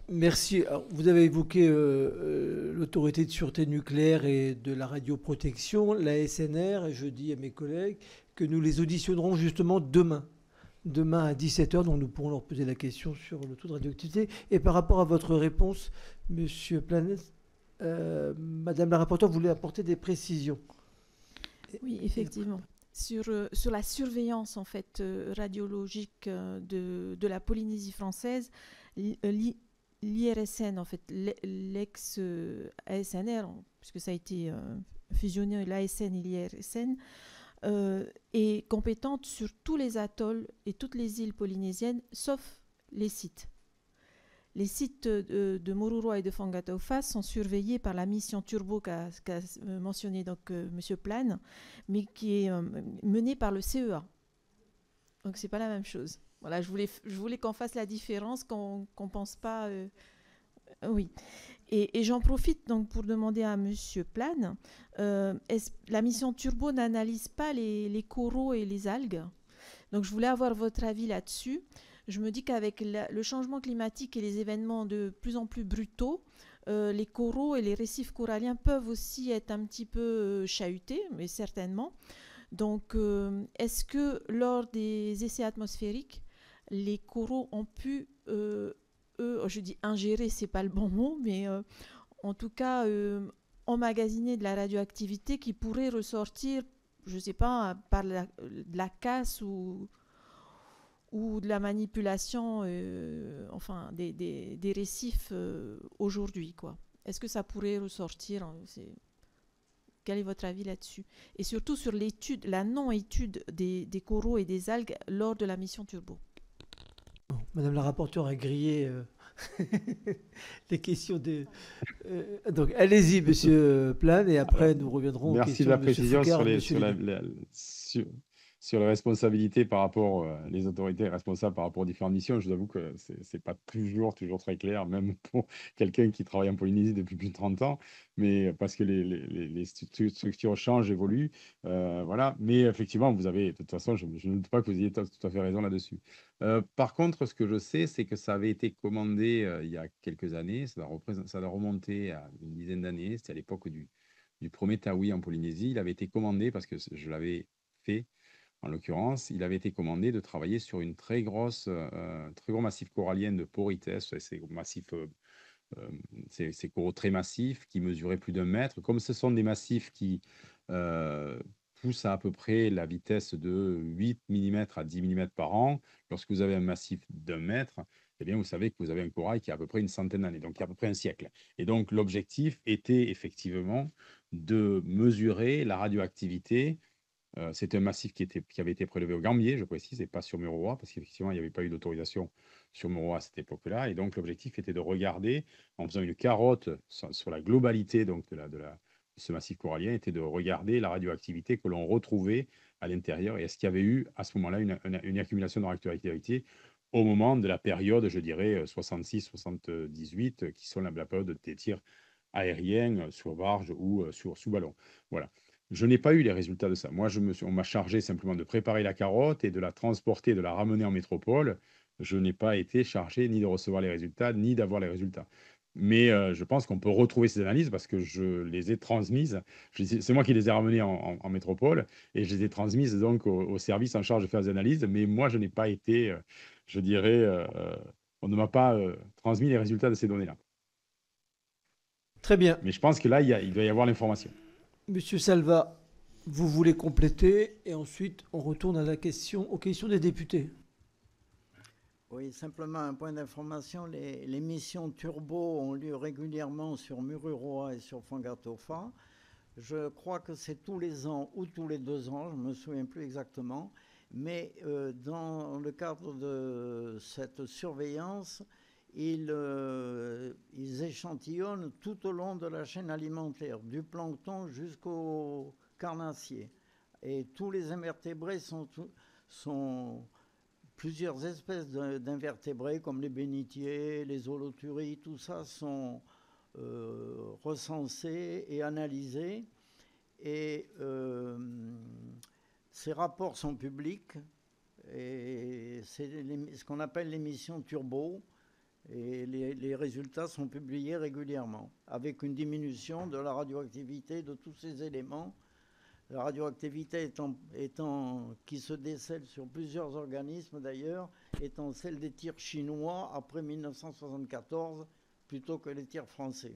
Merci. Alors, vous avez évoqué l'autorité de sûreté nucléaire et de la radioprotection, la SNR, et je dis à mes collègues que nous les auditionnerons justement demain à 17h, donc nous pourrons leur poser la question sur le taux de radioactivité. Et par rapport à votre réponse, Monsieur Planet, Madame la rapporteure voulait apporter des précisions. Oui, effectivement. Sur la surveillance en fait radiologique de la Polynésie française, l'IRSN, en fait, l'ex-ASNR, puisque ça a été fusionné, l'ASN et l'IRSN, est compétente sur tous les atolls et toutes les îles polynésiennes, sauf les sites. Les sites de Mururoa et de Fangataufas sont surveillés par la mission Turbo qu'a mentionné donc M. Plane, mais qui est menée par le CEA. Donc c'est pas la même chose. Voilà, je voulais qu'on fasse la différence, qu'on pense pas. Oui. Et j'en profite donc pour demander à M. Plane, la mission Turbo n'analyse pas les coraux et les algues. Donc je voulais avoir votre avis là-dessus. Je me dis qu'avec le changement climatique et les événements de plus en plus brutaux, les coraux et les récifs coralliens peuvent aussi être un petit peu chahutés, mais certainement. Donc, est-ce que lors des essais atmosphériques, les coraux ont pu, je dis ingérer, c'est pas le bon mot, mais en tout cas emmagasiner de la radioactivité qui pourrait ressortir, je ne sais pas, par de la casse ou de la manipulation enfin, des récifs aujourd'hui, quoi. Est-ce que ça pourrait ressortir Quel est votre avis là-dessus? Et surtout sur la non-étude des coraux et des algues lors de la mission Turbo. Bon, Madame la rapporteure a grillé les questions des... donc allez-y, Monsieur Plane, et après nous reviendrons aux questions de la de précision Foucard, sur les responsabilités par rapport, les autorités responsables par rapport aux différentes missions. Je vous avoue que c'est pas toujours très clair, même pour quelqu'un qui travaille en Polynésie depuis plus de 30 ans, mais parce que les structures changent, évoluent, voilà. Mais effectivement, vous avez, de toute façon, je ne doute pas que vous ayez tout à fait raison là-dessus. Par contre, ce que je sais, c'est que ça avait été commandé il y a quelques années, ça doit remonter à une dizaine d'années, c'était à l'époque du premier Taoui en Polynésie. Il avait été commandé, parce que je l'avais fait, en l'occurrence, il avait été commandé de travailler sur une très gros massif corallien de Porites, ces coraux très massifs qui mesuraient plus d'1 mètre. Comme ce sont des massifs qui poussent à peu près la vitesse de 8 mm à 10 mm par an, lorsque vous avez un massif d'1 mètre, eh bien, vous savez que vous avez un corail qui a à peu près une centaine d'années, donc il y a à peu près un siècle. Et donc, l'objectif était effectivement de mesurer la radioactivité. C'était un massif qui avait été prélevé au Gambier, je précise, et pas sur Mururoa, parce qu'effectivement, il n'y avait pas eu d'autorisation sur Mururoa à cette époque-là. Et donc, l'objectif était de regarder, en faisant une carotte sur la globalité donc, de ce massif corallien, était de regarder la radioactivité que l'on retrouvait à l'intérieur. Et est-ce qu'il y avait eu, à ce moment-là, une accumulation de radioactivité au moment de la période, je dirais, 66-78, qui sont la période des tirs aériens sur barge ou sous ballon. Voilà. Je n'ai pas eu les résultats de ça. Moi, on m'a chargé simplement de préparer la carotte et de la transporter, de la ramener en métropole. Je n'ai pas été chargé ni de recevoir les résultats, ni d'avoir les résultats. Mais je pense qu'on peut retrouver ces analyses parce que je les ai transmises. C'est moi qui les ai ramenées en métropole et je les ai transmises donc au service en charge de faire des analyses. Mais moi, je n'ai pas été, je dirais, on ne m'a pas transmis les résultats de ces données-là. Très bien. Mais je pense que là, il doit y avoir l'information. Monsieur Salva, vous voulez compléter et ensuite on retourne aux questions des députés. Oui, simplement un point d'information. Les missions turbo ont lieu régulièrement sur Mururoa et sur Fangatofa. Je crois que c'est tous les ans ou tous les 2 ans, je ne me souviens plus exactement. Mais dans le cadre de cette surveillance, ils échantillonnent tout au long de la chaîne alimentaire, du plancton jusqu'au carnassier. Et tous les invertébrés sont plusieurs espèces d'invertébrés, comme les bénitiers, les holoturies, tout ça sont recensés et analysés. Et ces rapports sont publics. Et c'est ce qu'on appelle l'émission turbo. Et les résultats sont publiés régulièrement, avec une diminution de la radioactivité de tous ces éléments. La radioactivité qui se décèle sur plusieurs organismes d'ailleurs, étant celle des tirs chinois après 1974 plutôt que les tirs français.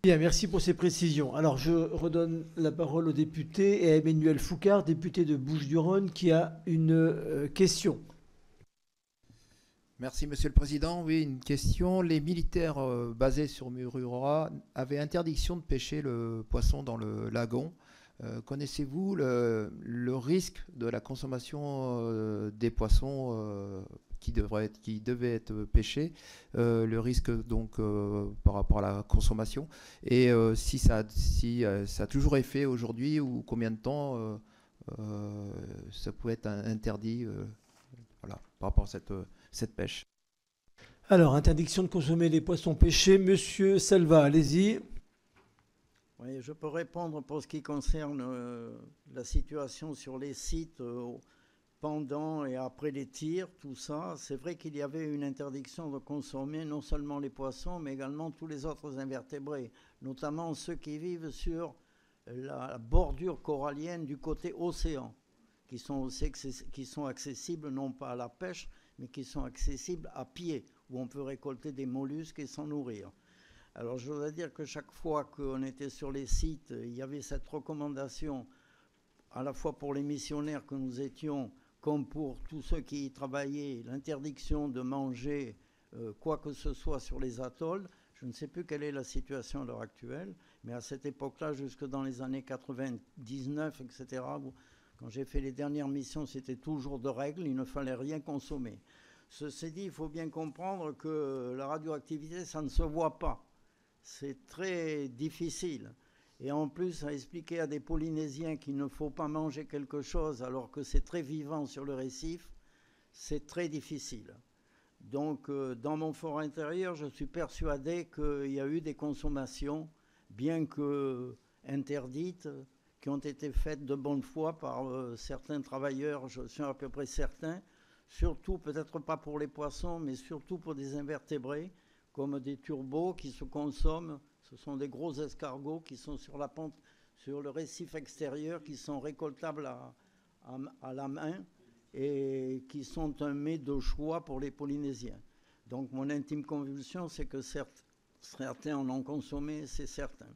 Bien, merci pour ces précisions. Alors, je redonne la parole au député et à Emmanuel Foucard, député de Bouches-du-Rhône, qui a une question. Merci, Monsieur le Président. Oui, une question. Les militaires basés sur Mururoa avaient interdiction de pêcher le poisson dans le lagon. Connaissez-vous le risque de la consommation des poissons qui devaient être pêchés, le risque donc par rapport à la consommation, et si ça a toujours été fait aujourd'hui, ou combien de temps ça pouvait être interdit voilà, par rapport à cette pêche. Alors, interdiction de consommer les poissons pêchés. Monsieur Salva, allez-y. Oui, je peux répondre pour ce qui concerne la situation sur les sites pendant et après les tirs, tout ça. C'est vrai qu'il y avait une interdiction de consommer non seulement les poissons, mais également tous les autres invertébrés, notamment ceux qui vivent sur la bordure corallienne du côté océan, qui sont accessibles non pas à la pêche, mais qui sont accessibles à pied, où on peut récolter des mollusques et s'en nourrir. Alors je voudrais dire que chaque fois qu'on était sur les sites, il y avait cette recommandation, à la fois pour les missionnaires que nous étions, comme pour tous ceux qui y travaillaient, l'interdiction de manger quoi que ce soit sur les atolls. Je ne sais plus quelle est la situation à l'heure actuelle, mais à cette époque-là, jusque dans les années 99, etc., quand j'ai fait les dernières missions, c'était toujours de règle, il ne fallait rien consommer. Ceci dit, il faut bien comprendre que la radioactivité, ça ne se voit pas. C'est très difficile. Et en plus, à expliquer à des Polynésiens qu'il ne faut pas manger quelque chose alors que c'est très vivant sur le récif, c'est très difficile. Donc, dans mon fort intérieur, je suis persuadé qu'il y a eu des consommations, bien que interdites, qui ont été faites de bonne foi par certains travailleurs, je suis à peu près certain, surtout, peut-être pas pour les poissons, mais surtout pour des invertébrés, comme des turbos qui se consomment. Ce sont des gros escargots qui sont sur la pente, sur le récif extérieur, qui sont récoltables à la main et qui sont un mets de choix pour les Polynésiens. Donc mon intime conviction, c'est que certains en ont consommé, c'est certain.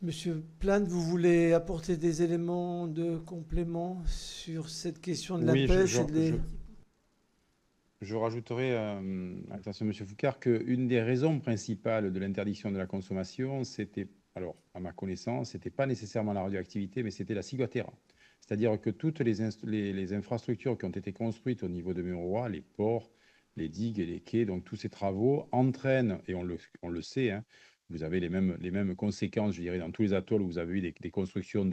Monsieur Plane, vous voulez apporter des éléments de complément sur cette question de la pêche Je rajouterai, attention Monsieur Foucard, qu'une des raisons principales de l'interdiction de la consommation, c'était, alors à ma connaissance, c'était pas nécessairement la radioactivité, mais c'était la ciguatera. C'est-à-dire que toutes les infrastructures qui ont été construites au niveau de Mururoa, les ports, les digues et les quais, donc tous ces travaux entraînent, et on le sait, hein, vous avez les mêmes conséquences, je dirais, dans tous les atolls où vous avez eu des constructions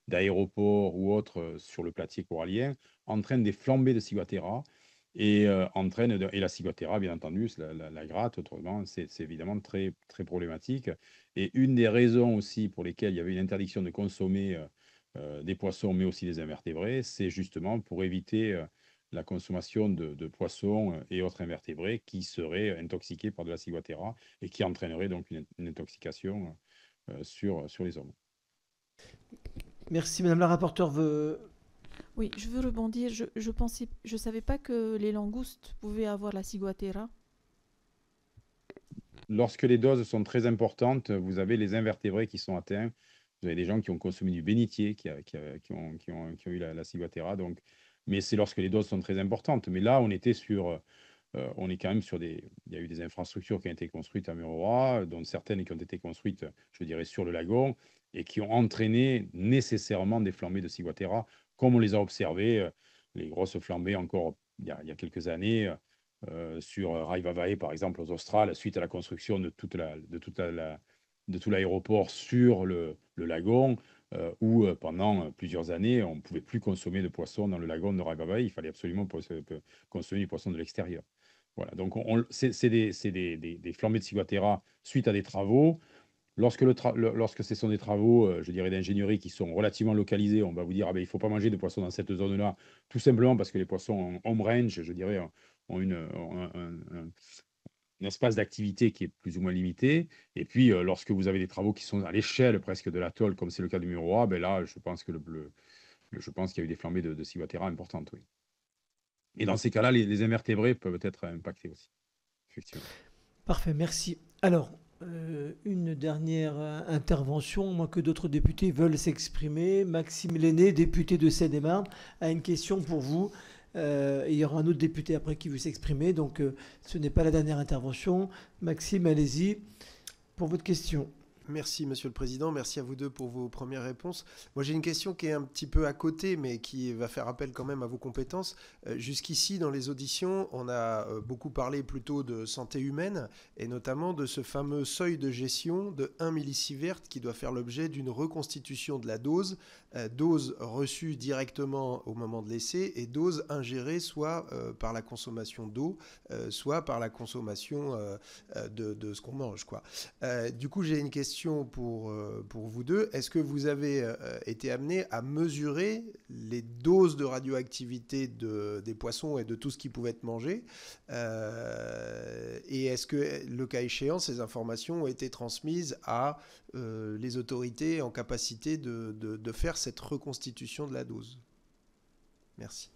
d'aéroports ou autres sur le platier corallien, entraînent des flambées de ciguatera et et la ciguatera, bien entendu, la gratte, autrement, c'est évidemment très, très problématique. Et une des raisons aussi pour lesquelles il y avait une interdiction de consommer des poissons, mais aussi des invertébrés, c'est justement pour éviter la consommation de poissons et autres invertébrés qui seraient intoxiqués par de la ciguatera et qui entraînerait donc une intoxication sur les hommes. Merci, Madame la rapporteure. Oui, je veux rebondir. Je savais pas que les langoustes pouvaient avoir la ciguatera. Lorsque les doses sont très importantes, vous avez les invertébrés qui sont atteints. Vous avez des gens qui ont consommé du bénitier, qui ont eu la ciguatera. Donc, mais c'est lorsque les doses sont très importantes. Mais là, on est quand même sur il y a eu des infrastructures qui ont été construites à Mururoa, dont certaines qui ont été construites, je dirais, sur le lagon, et qui ont entraîné nécessairement des flambées de ciguatera, comme on les a observées, les grosses flambées encore il y a quelques années. Sur Raivavae, par exemple, aux Australes, suite à la construction de tout l'aéroport sur le lagon, où pendant plusieurs années, on ne pouvait plus consommer de poissons dans le lagon de Raivavae. Il fallait absolument consommer du poisson de l'extérieur. Voilà, donc c'est des flambées de ciguatera suite à des travaux. Lorsque ce sont des travaux, je dirais, d'ingénierie qui sont relativement localisés, on va vous dire il ne faut pas manger de poissons dans cette zone-là, tout simplement parce que les poissons en home range, je dirais, ont un espace d'activité qui est plus ou moins limité. Et puis, lorsque vous avez des travaux qui sont à l'échelle presque de l'atoll, comme c'est le cas du Mururoa, là, je pense qu'il y a eu des flambées de ciguatera importantes, oui. Et dans ces cas-là, les invertébrés peuvent être impactés aussi, effectivement. Parfait, merci. Alors, une dernière intervention, moins que d'autres députés veulent s'exprimer. Maxime Lenné, député de Seine-et-Marne, a une question pour vous. Il y aura un autre député après qui veut s'exprimer, donc ce n'est pas la dernière intervention. Maxime, allez-y pour votre question. Merci, Monsieur le Président. Merci à vous deux pour vos premières réponses. Moi, j'ai une question qui est un petit peu à côté, mais qui va faire appel quand même à vos compétences. Jusqu'ici, dans les auditions, on a beaucoup parlé plutôt de santé humaine, et notamment de ce fameux seuil de gestion de 1 millisievert qui doit faire l'objet d'une reconstitution de la dose, dose reçue directement au moment de l'essai, et dose ingérée soit par la consommation d'eau, soit par la consommation de ce qu'on mange, quoi. Du coup, j'ai une question pour vous deux. Est-ce que vous avez été amené à mesurer les doses de radioactivité des poissons et de tout ce qui pouvait être mangé, et est-ce que, le cas échéant, ces informations ont été transmises à les autorités en capacité de faire cette reconstitution de la dose? Merci.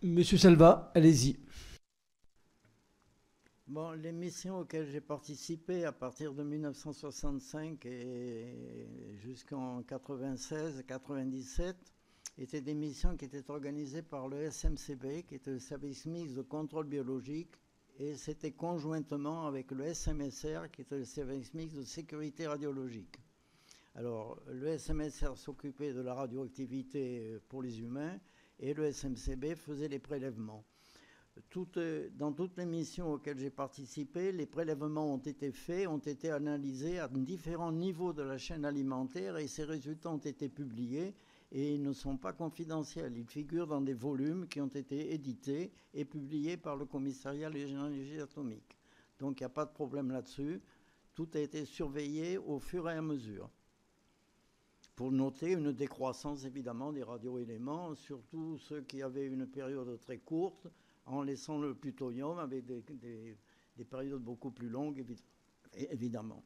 Monsieur Salva, allez-y. Bon, les missions auxquelles j'ai participé à partir de 1965 et jusqu'en 96-97 étaient des missions qui étaient organisées par le SMCB, qui était le service mixte de contrôle biologique, et c'était conjointement avec le SMSR, qui était le service mixte de sécurité radiologique. Alors, le SMSR s'occupait de la radioactivité pour les humains et le SMCB faisait les prélèvements. Dans toutes les missions auxquelles j'ai participé, les prélèvements ont été faits, ont été analysés à différents niveaux de la chaîne alimentaire et ces résultats ont été publiés et ils ne sont pas confidentiels. Ils figurent dans des volumes qui ont été édités et publiés par le Commissariat régional de l'énergie atomique. Donc il n'y a pas de problème là-dessus. Tout a été surveillé au fur et à mesure, pour noter une décroissance évidemment des radioéléments, surtout ceux qui avaient une période très courte, en laissant le plutonium avec des périodes beaucoup plus longues, évidemment.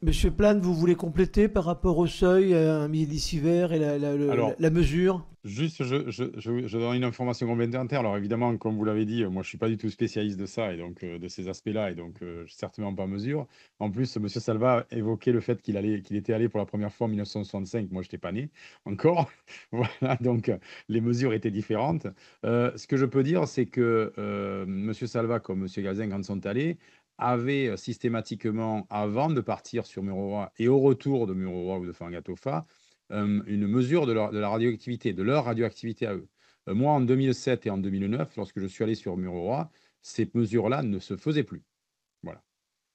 Monsieur Plane, vous voulez compléter par rapport au seuil, un millisievert et la mesure? Juste, je donne une information complémentaire. Alors évidemment, comme vous l'avez dit, moi je ne suis pas du tout spécialiste de ça et donc de ces aspects-là, et donc certainement pas mesure. En plus, M. Salva évoquait le fait qu'il était allé pour la première fois en 1965. Moi, je n'étais pas né encore. Voilà, donc les mesures étaient différentes. Ce que je peux dire, c'est que M. Salva, comme M. Gazin, quand ils sont allés, avaient systématiquement, avant de partir sur Mururoa et au retour de Mururoa ou de Fangatofa, une mesure de la radioactivité, de leur radioactivité à eux. Moi, en 2007 et en 2009, lorsque je suis allé sur Mururoa, ces mesures-là ne se faisaient plus. Voilà.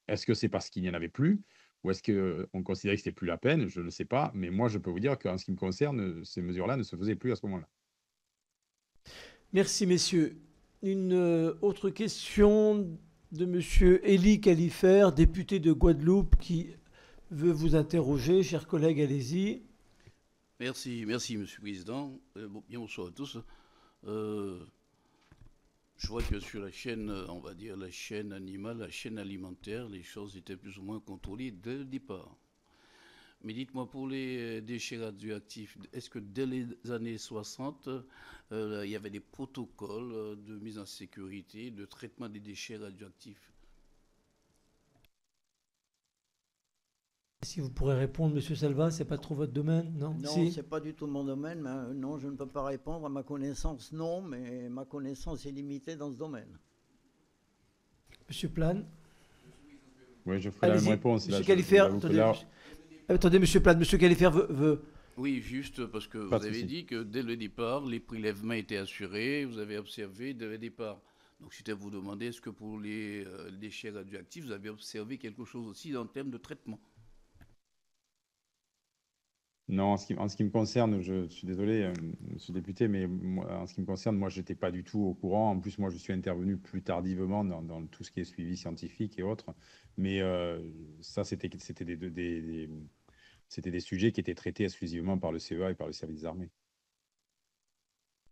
Est-ce que c'est parce qu'il n'y en avait plus ou est-ce qu'on considérait que ce n'était plus la peine? Je ne sais pas, mais moi, je peux vous dire qu'en ce qui me concerne, ces mesures-là ne se faisaient plus à ce moment-là. Merci, messieurs. Une autre question de M. Élie Califer, député de Guadeloupe, qui veut vous interroger. Chers collègues, allez-y. Merci, Monsieur le Président. Bien bonsoir à tous. Euh, je vois que sur la chaîne, on va dire la chaîne animale, la chaîne alimentaire, les choses étaient plus ou moins contrôlées dès le départ. Mais dites-moi, pour les déchets radioactifs, est-ce que dès les années 60, il y avait des protocoles de mise en sécurité, de traitement des déchets radioactifs? Si vous pourrez répondre, Monsieur Salva, c'est pas trop votre domaine, non? Non, Si. c'est pas du tout mon domaine. Mais, non, je ne peux pas répondre. À ma connaissance, non, mais ma connaissance est limitée dans ce domaine. Monsieur Plane. Oui, je ferai la même Allez-y, réponse. Monsieur Là, Califère. j'avoue que Attendez, là, attendez, Monsieur Plane. Monsieur Califère veut... Oui, juste parce que vous pas de avez souci. dit que dès le départ, les prélèvements étaient assurés, vous avez observé dès le départ. Donc c'était vous demander, est-ce que pour les déchets radioactifs, vous avez observé quelque chose aussi en termes de traitement? Non, en ce qui me concerne, je suis désolé, monsieur le député, mais moi, en ce qui me concerne, moi, je n'étais pas du tout au courant. En plus, moi, je suis intervenu plus tardivement dans tout ce qui est suivi scientifique et autres. Mais ça, c'était c'était des sujets qui étaient traités exclusivement par le CEA et par le service des armées.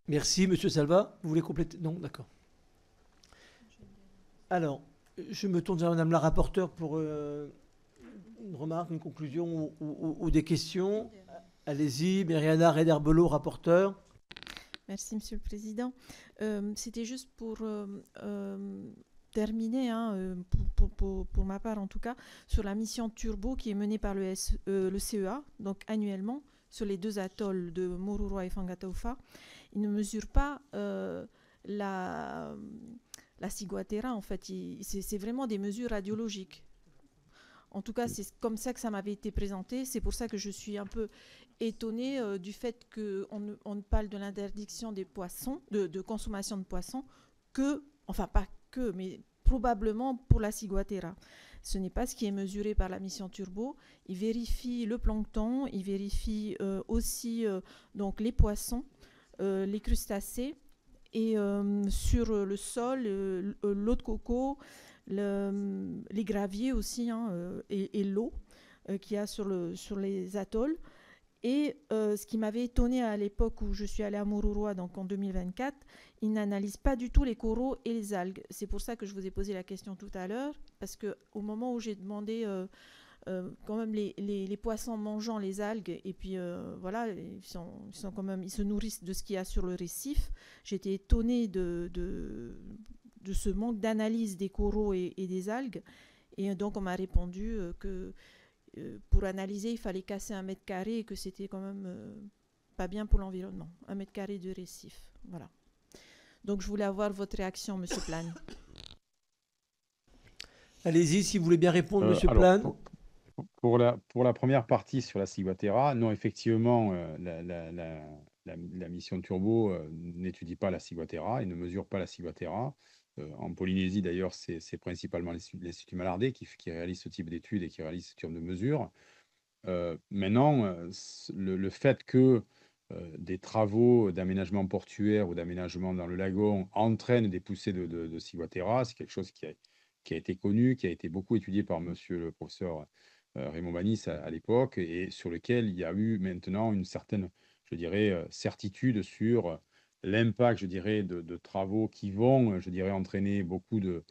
Merci, Monsieur Salva. Vous voulez compléter? Non, d'accord. Alors, je me tourne vers Madame la rapporteure pour une remarque, une conclusion ou des questions. Allez-y, Myriana Rederbelot, rapporteur. Merci, Monsieur le Président. C'était juste pour terminer, hein, pour ma part en tout cas, sur la mission Turbo qui est menée par le CEA, donc annuellement, sur les deux atolls de Mururoa et Fangataufa. Il ne mesure pas la ciguatera, en fait. C'est vraiment des mesures radiologiques. En tout cas, c'est comme ça que ça m'avait été présenté. C'est pour ça que je suis un peu étonnée du fait qu'on ne parle de l'interdiction des poissons, de consommation de poissons, enfin pas que, mais probablement pour la ciguatera. Ce n'est pas ce qui est mesuré par la mission Turbo. Il vérifie le plancton, il vérifie aussi donc les poissons, les crustacés, et sur le sol, l'eau de coco, les graviers aussi, hein, et l'eau qu'il y a sur les atolls. Et ce qui m'avait étonné à l'époque où je suis allée à Mururoa, donc en 2024, ils n'analysent pas du tout les coraux et les algues. C'est pour ça que je vous ai posé la question tout à l'heure, parce qu'au moment où j'ai demandé quand même les poissons mangeant les algues, et puis voilà, ils se nourrissent de ce qu'il y a sur le récif, j'étais étonnée de ce manque d'analyse des coraux et des algues. Et donc on m'a répondu que pour analyser, il fallait casser 1 mètre carré et que c'était quand même pas bien pour l'environnement. 1 mètre carré de récif. Voilà. Donc je voulais avoir votre réaction, Monsieur Plane. Allez-y, si vous voulez bien répondre, Monsieur Alors, Plane. pour la première partie sur la ciguatera, non, effectivement, la mission Turbo n'étudie pas la ciguatera et ne mesure pas la ciguatera. En Polynésie, d'ailleurs, c'est principalement l'Institut Malardé qui réalise ce type d'études et qui réalise ce type de mesures. Maintenant, le fait que des travaux d'aménagement portuaire ou d'aménagement dans le lagon entraînent des poussées de ciguatera, c'est quelque chose qui a été connu, qui a été beaucoup étudié par monsieur le professeur Raymond Banis à l'époque, et sur lequel il y a eu maintenant une certaine, je dirais, certitude sur l'impact, je dirais, de travaux qui vont, je dirais, entraîner beaucoup de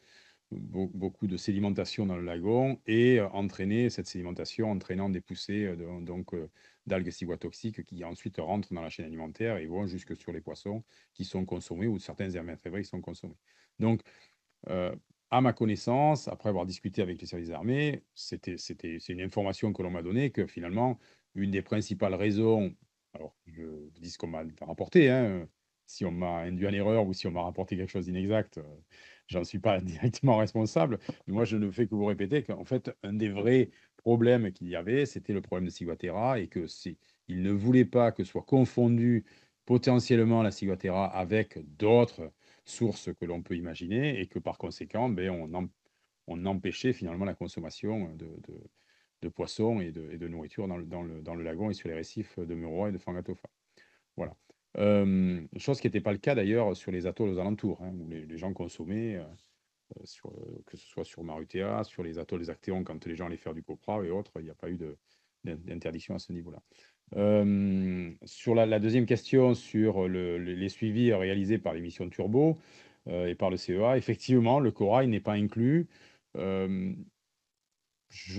sédimentation dans le lagon et entraîner cette sédimentation, entraînant des poussées d'algues ciguatoxiques qui ensuite rentrent dans la chaîne alimentaire et vont jusque sur les poissons qui sont consommés ou certains invertébrés qui sont consommés. Donc, à ma connaissance, après avoir discuté avec les services armés, c'est une information que l'on m'a donnée que finalement, une des principales raisons, alors je dis ce qu'on m'a rapporté, hein, si on m'a induit en erreur ou si on m'a rapporté quelque chose d'inexact, j'en suis pas directement responsable. Mais moi, je ne fais que vous répéter qu'en fait, un des vrais problèmes qu'il y avait, c'était le problème de ciguatera et que il ne voulait pas que soit confondu potentiellement la ciguatera avec d'autres sources que l'on peut imaginer et que par conséquent, on empêchait finalement la consommation de poissons et de nourriture dans le lagon et sur les récifs de Mururoa et de Fangatofa. Voilà. Chose qui n'était pas le cas d'ailleurs sur les atolls aux alentours, hein, où les gens consommaient, que ce soit sur Marutea, sur les atolls des Actéons, quand les gens allaient faire du copra et autres, il n'y a pas eu d'interdiction à ce niveau-là. Sur la deuxième question, sur les suivis réalisés par les missions Turbo et par le CEA, effectivement, le corail n'est pas inclus. Je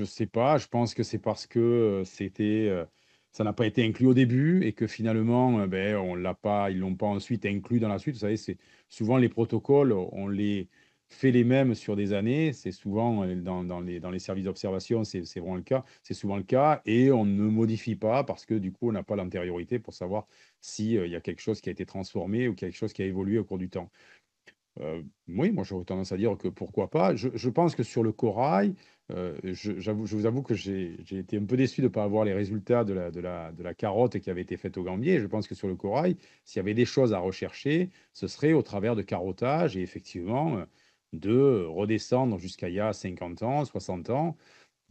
ne sais pas, je pense que c'est parce que ça n'a pas été inclus au début et que finalement, ils ne l'ont pas ensuite inclus dans la suite. Vous savez, c'est souvent les protocoles, on les fait les mêmes sur des années. C'est souvent dans les services d'observation, c'est vraiment le cas. C'est souvent le cas et on ne modifie pas parce que du coup, on n'a pas l'antériorité pour savoir s'il y a quelque chose qui a été transformé ou quelque chose qui a évolué au cours du temps. Oui, moi j'aurais tendance à dire que pourquoi pas. Je pense que sur le corail, je vous avoue que j'ai été un peu déçu de ne pas avoir les résultats de la carotte qui avait été faite au Gambier. Je pense que sur le corail, s'il y avait des choses à rechercher, ce serait au travers de carottage et effectivement de redescendre jusqu'à il y a 50 ans, 60 ans,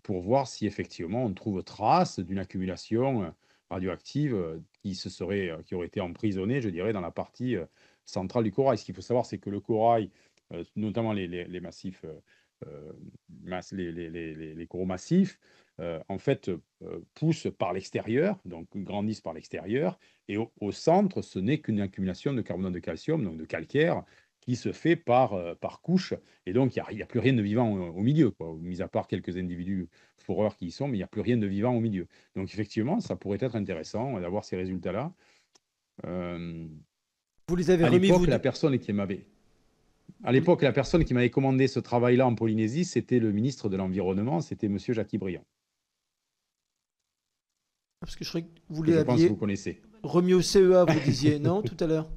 pour voir si effectivement on trouve trace d'une accumulation radioactive qui aurait été emprisonnée, je dirais, dans la partie centrale du corail. Ce qu'il faut savoir, c'est que le corail, notamment les massifs, les coraux massifs, en fait, poussent par l'extérieur, donc grandissent par l'extérieur, et au centre, ce n'est qu'une accumulation de carbonate de calcium, donc de calcaire, qui se fait par couche, et donc il n'y a plus rien de vivant au milieu, quoi, mis à part quelques individus foreurs qui y sont, mais il n'y a plus rien de vivant au milieu. Donc effectivement, ça pourrait être intéressant d'avoir ces résultats-là. Vous les avez À remis, l'époque, la personne qui m'avait commandé ce travail-là en Polynésie, c'était le ministre de l'Environnement, c'était M. Jacques Briand. Parce que je crois que vous Que les je pense que aviez vous connaissez. remis au CEA, vous disiez, non, tout à l'heure?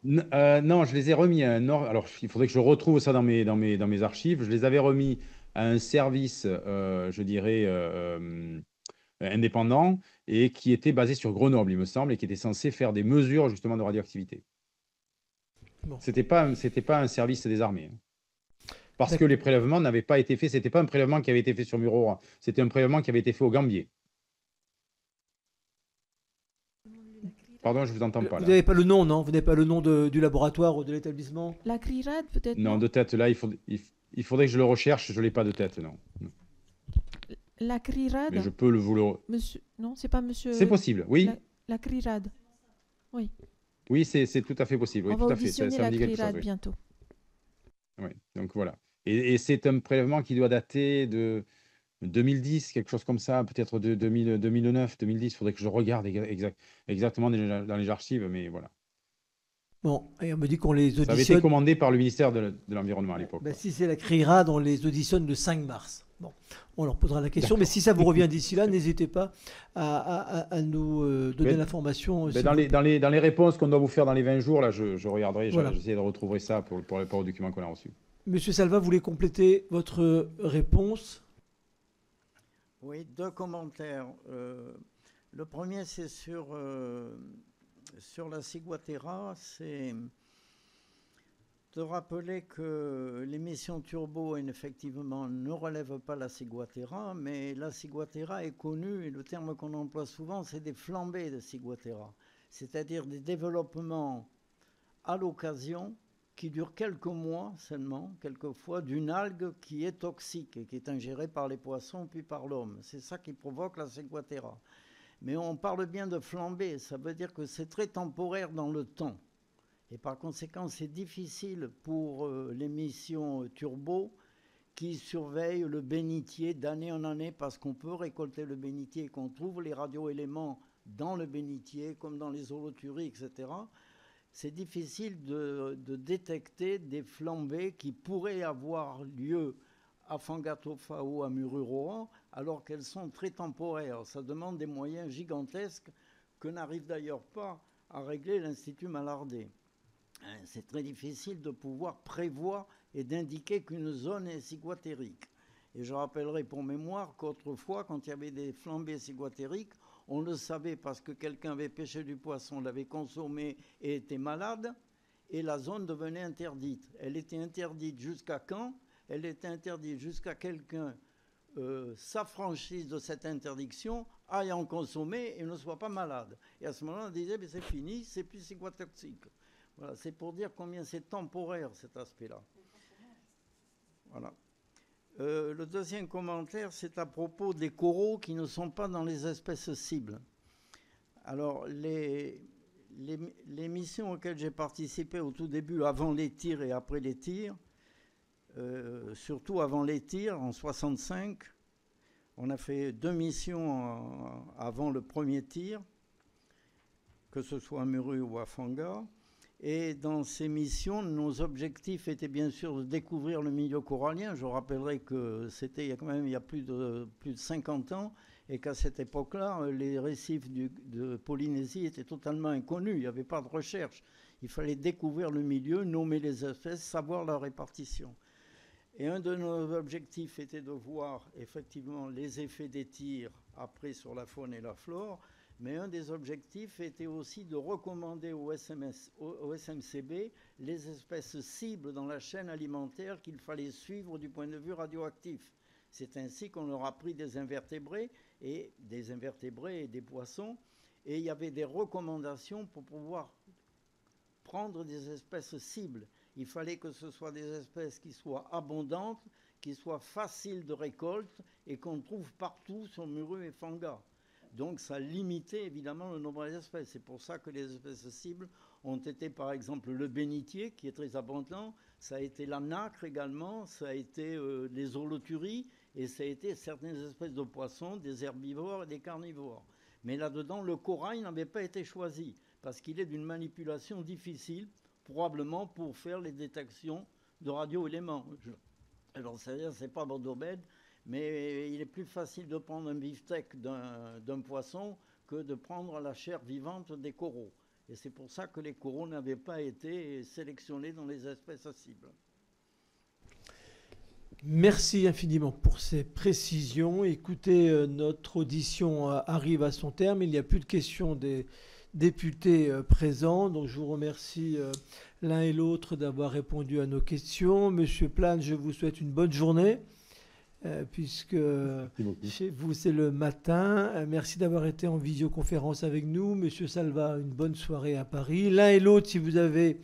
Non, je les ai remis à un alors il faudrait que je retrouve ça dans mes archives. Je les avais remis à un service, je dirais, indépendant et qui était basé sur Grenoble, il me semble, et qui était censé faire des mesures justement de radioactivité. Bon. C'était pas un service des armées. Parce que D'accord. les prélèvements n'avaient pas été faits. C'était pas un prélèvement qui avait été fait sur Mururoa. C'était un prélèvement qui avait été fait au Gambier. Pardon, je vous entends pas Vous là. n'avez pas le nom, non? Vous n'avez pas le nom du laboratoire ou de l'établissement? La CRIRAD, peut-être? Non, de tête, là, il faudrait que je le recherche. Je l'ai pas de tête, non. La CRIRAD? Mais je peux vous le... Monsieur... Non, c'est pas monsieur... C'est possible, oui. La CRIRAD. Oui. Oui, c'est tout à fait possible. Oui, On va tout à fait. auditionner Ça me la dit quelque chose, CRIRAD oui. bientôt. Oui, donc voilà. Et c'est un prélèvement qui doit dater de 2010, quelque chose comme ça, peut-être de 2009, 2010. Il faudrait que je regarde exactement dans les archives, mais voilà. Bon, et on me dit qu'on les Ça avait été auditionne. commandé par le ministère de l'Environnement à l'époque. Ben, quoi. si c'est la CRIRAD, on les auditionne le 5 mars. Bon, on leur posera la question, mais si ça vous revient d'ici là, n'hésitez pas à nous donner Mais- l'information. Mais si dans vous- les réponses qu'on doit vous faire dans les 20 jours, là, je regarderai, Voilà. j'essaierai de retrouver ça pour le document qu'on a reçu. Monsieur Salva, vous voulez compléter votre réponse? Oui, deux commentaires. Le premier, c'est sur la ciguatera. C'est de rappeler que l'émission Turbo, effectivement, ne relève pas la ciguatera, mais la ciguatera est connue, et le terme qu'on emploie souvent, c'est des flambées de ciguatera, c'est-à-dire des développements à l'occasion qui durent quelques mois seulement, quelquefois, d'une algue qui est toxique et qui est ingérée par les poissons puis par l'homme. C'est ça qui provoque la ciguatera. Mais on parle bien de flambée, ça veut dire que c'est très temporaire dans le temps. Et par conséquent, c'est difficile pour les missions Turbo qui surveillent le bénitier d'année en année, parce qu'on peut récolter le bénitier et qu'on trouve les radioéléments dans le bénitier, comme dans les holoturies, etc. C'est difficile de détecter des flambées qui pourraient avoir lieu à Fangatofa ou à Mururoa, alors qu'elles sont très temporaires. Ça demande des moyens gigantesques que n'arrive d'ailleurs pas à régler l'Institut Mallardet. C'est très difficile de pouvoir prévoir et d'indiquer qu'une zone est ciguatérique. Et je rappellerai pour mémoire qu'autrefois, quand il y avait des flambées ciguatériques, on le savait parce que quelqu'un avait pêché du poisson, l'avait consommé et était malade, et la zone devenait interdite. Elle était interdite jusqu'à quand? Elle était interdite jusqu'à quelqu'un s'affranchisse de cette interdiction, aille en consommer et ne soit pas malade. Et à ce moment-là, on disait, c'est fini, c'est plus ciguatoxique. Voilà, c'est pour dire combien c'est temporaire cet aspect-là. Voilà. Le deuxième commentaire, c'est à propos des coraux qui ne sont pas dans les espèces cibles. Alors, les missions auxquelles j'ai participé au tout début, avant les tirs et après les tirs, surtout avant les tirs, en 1965, on a fait 2 missions avant le premier tir, que ce soit à Muru ou à Fanga. Et dans ces missions, nos objectifs étaient bien sûr de découvrir le milieu corallien. Je rappellerai que c'était il y a plus de 50 ans, et qu'à cette époque-là, les récifs de Polynésie étaient totalement inconnus. Il n'y avait pas de recherche. Il fallait découvrir le milieu, nommer les espèces, savoir leur répartition. Et un de nos objectifs était de voir effectivement les effets des tirs après sur la faune et la flore. Mais un des objectifs était aussi de recommander au SMCB les espèces cibles dans la chaîne alimentaire qu'il fallait suivre du point de vue radioactif. C'est ainsi qu'on leur a pris des invertébrés et des poissons. Et il y avait des recommandations pour pouvoir prendre des espèces cibles. Il fallait que ce soit des espèces qui soient abondantes, qui soient faciles de récolte et qu'on trouve partout sur Muru et Fanga. Donc ça limitait évidemment le nombre d'espèces. C'est pour ça que les espèces cibles ont été par exemple le bénitier qui est très abondant, ça a été la nacre également, ça a été les holoturies et ça a été certaines espèces de poissons, des herbivores et des carnivores. Mais là-dedans, le corail n'avait pas été choisi parce qu'il est d'une manipulation difficile, probablement pour faire les détections de radioéléments. Alors c'est pas mon domaine, mais il est plus facile de prendre un beefsteak d'un poisson que de prendre la chair vivante des coraux. Et c'est pour ça que les coraux n'avaient pas été sélectionnés dans les espèces cibles. Merci infiniment pour ces précisions. Écoutez, notre audition arrive à son terme. Il n'y a plus de questions des députés présents. Donc je vous remercie l'un et l'autre d'avoir répondu à nos questions. Monsieur Plane, je vous souhaite une bonne journée. Puisque chez vous c'est le matin. Merci d'avoir été en visioconférence avec nous. Monsieur Salva, une bonne soirée à Paris. L'un et l'autre, si vous avez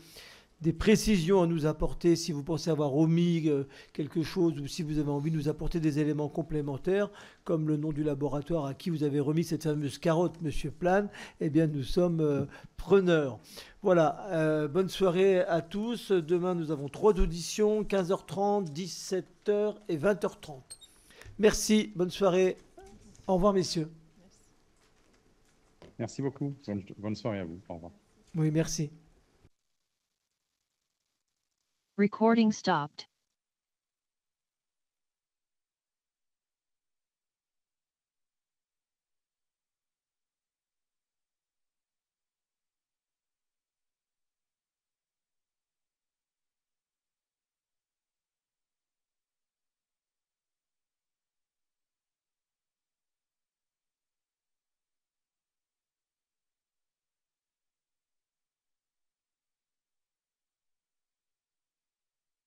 des précisions à nous apporter, si vous pensez avoir omis quelque chose ou si vous avez envie de nous apporter des éléments complémentaires, comme le nom du laboratoire à qui vous avez remis cette fameuse carotte, Monsieur Plane, eh bien nous sommes preneurs. Voilà, bonne soirée à tous. Demain, nous avons 3 auditions, 15h30, 17h et 20h30. Merci, bonne soirée. Au revoir, messieurs. Merci beaucoup. Bonne soirée à vous. Au revoir. Oui, merci. Recording stopped.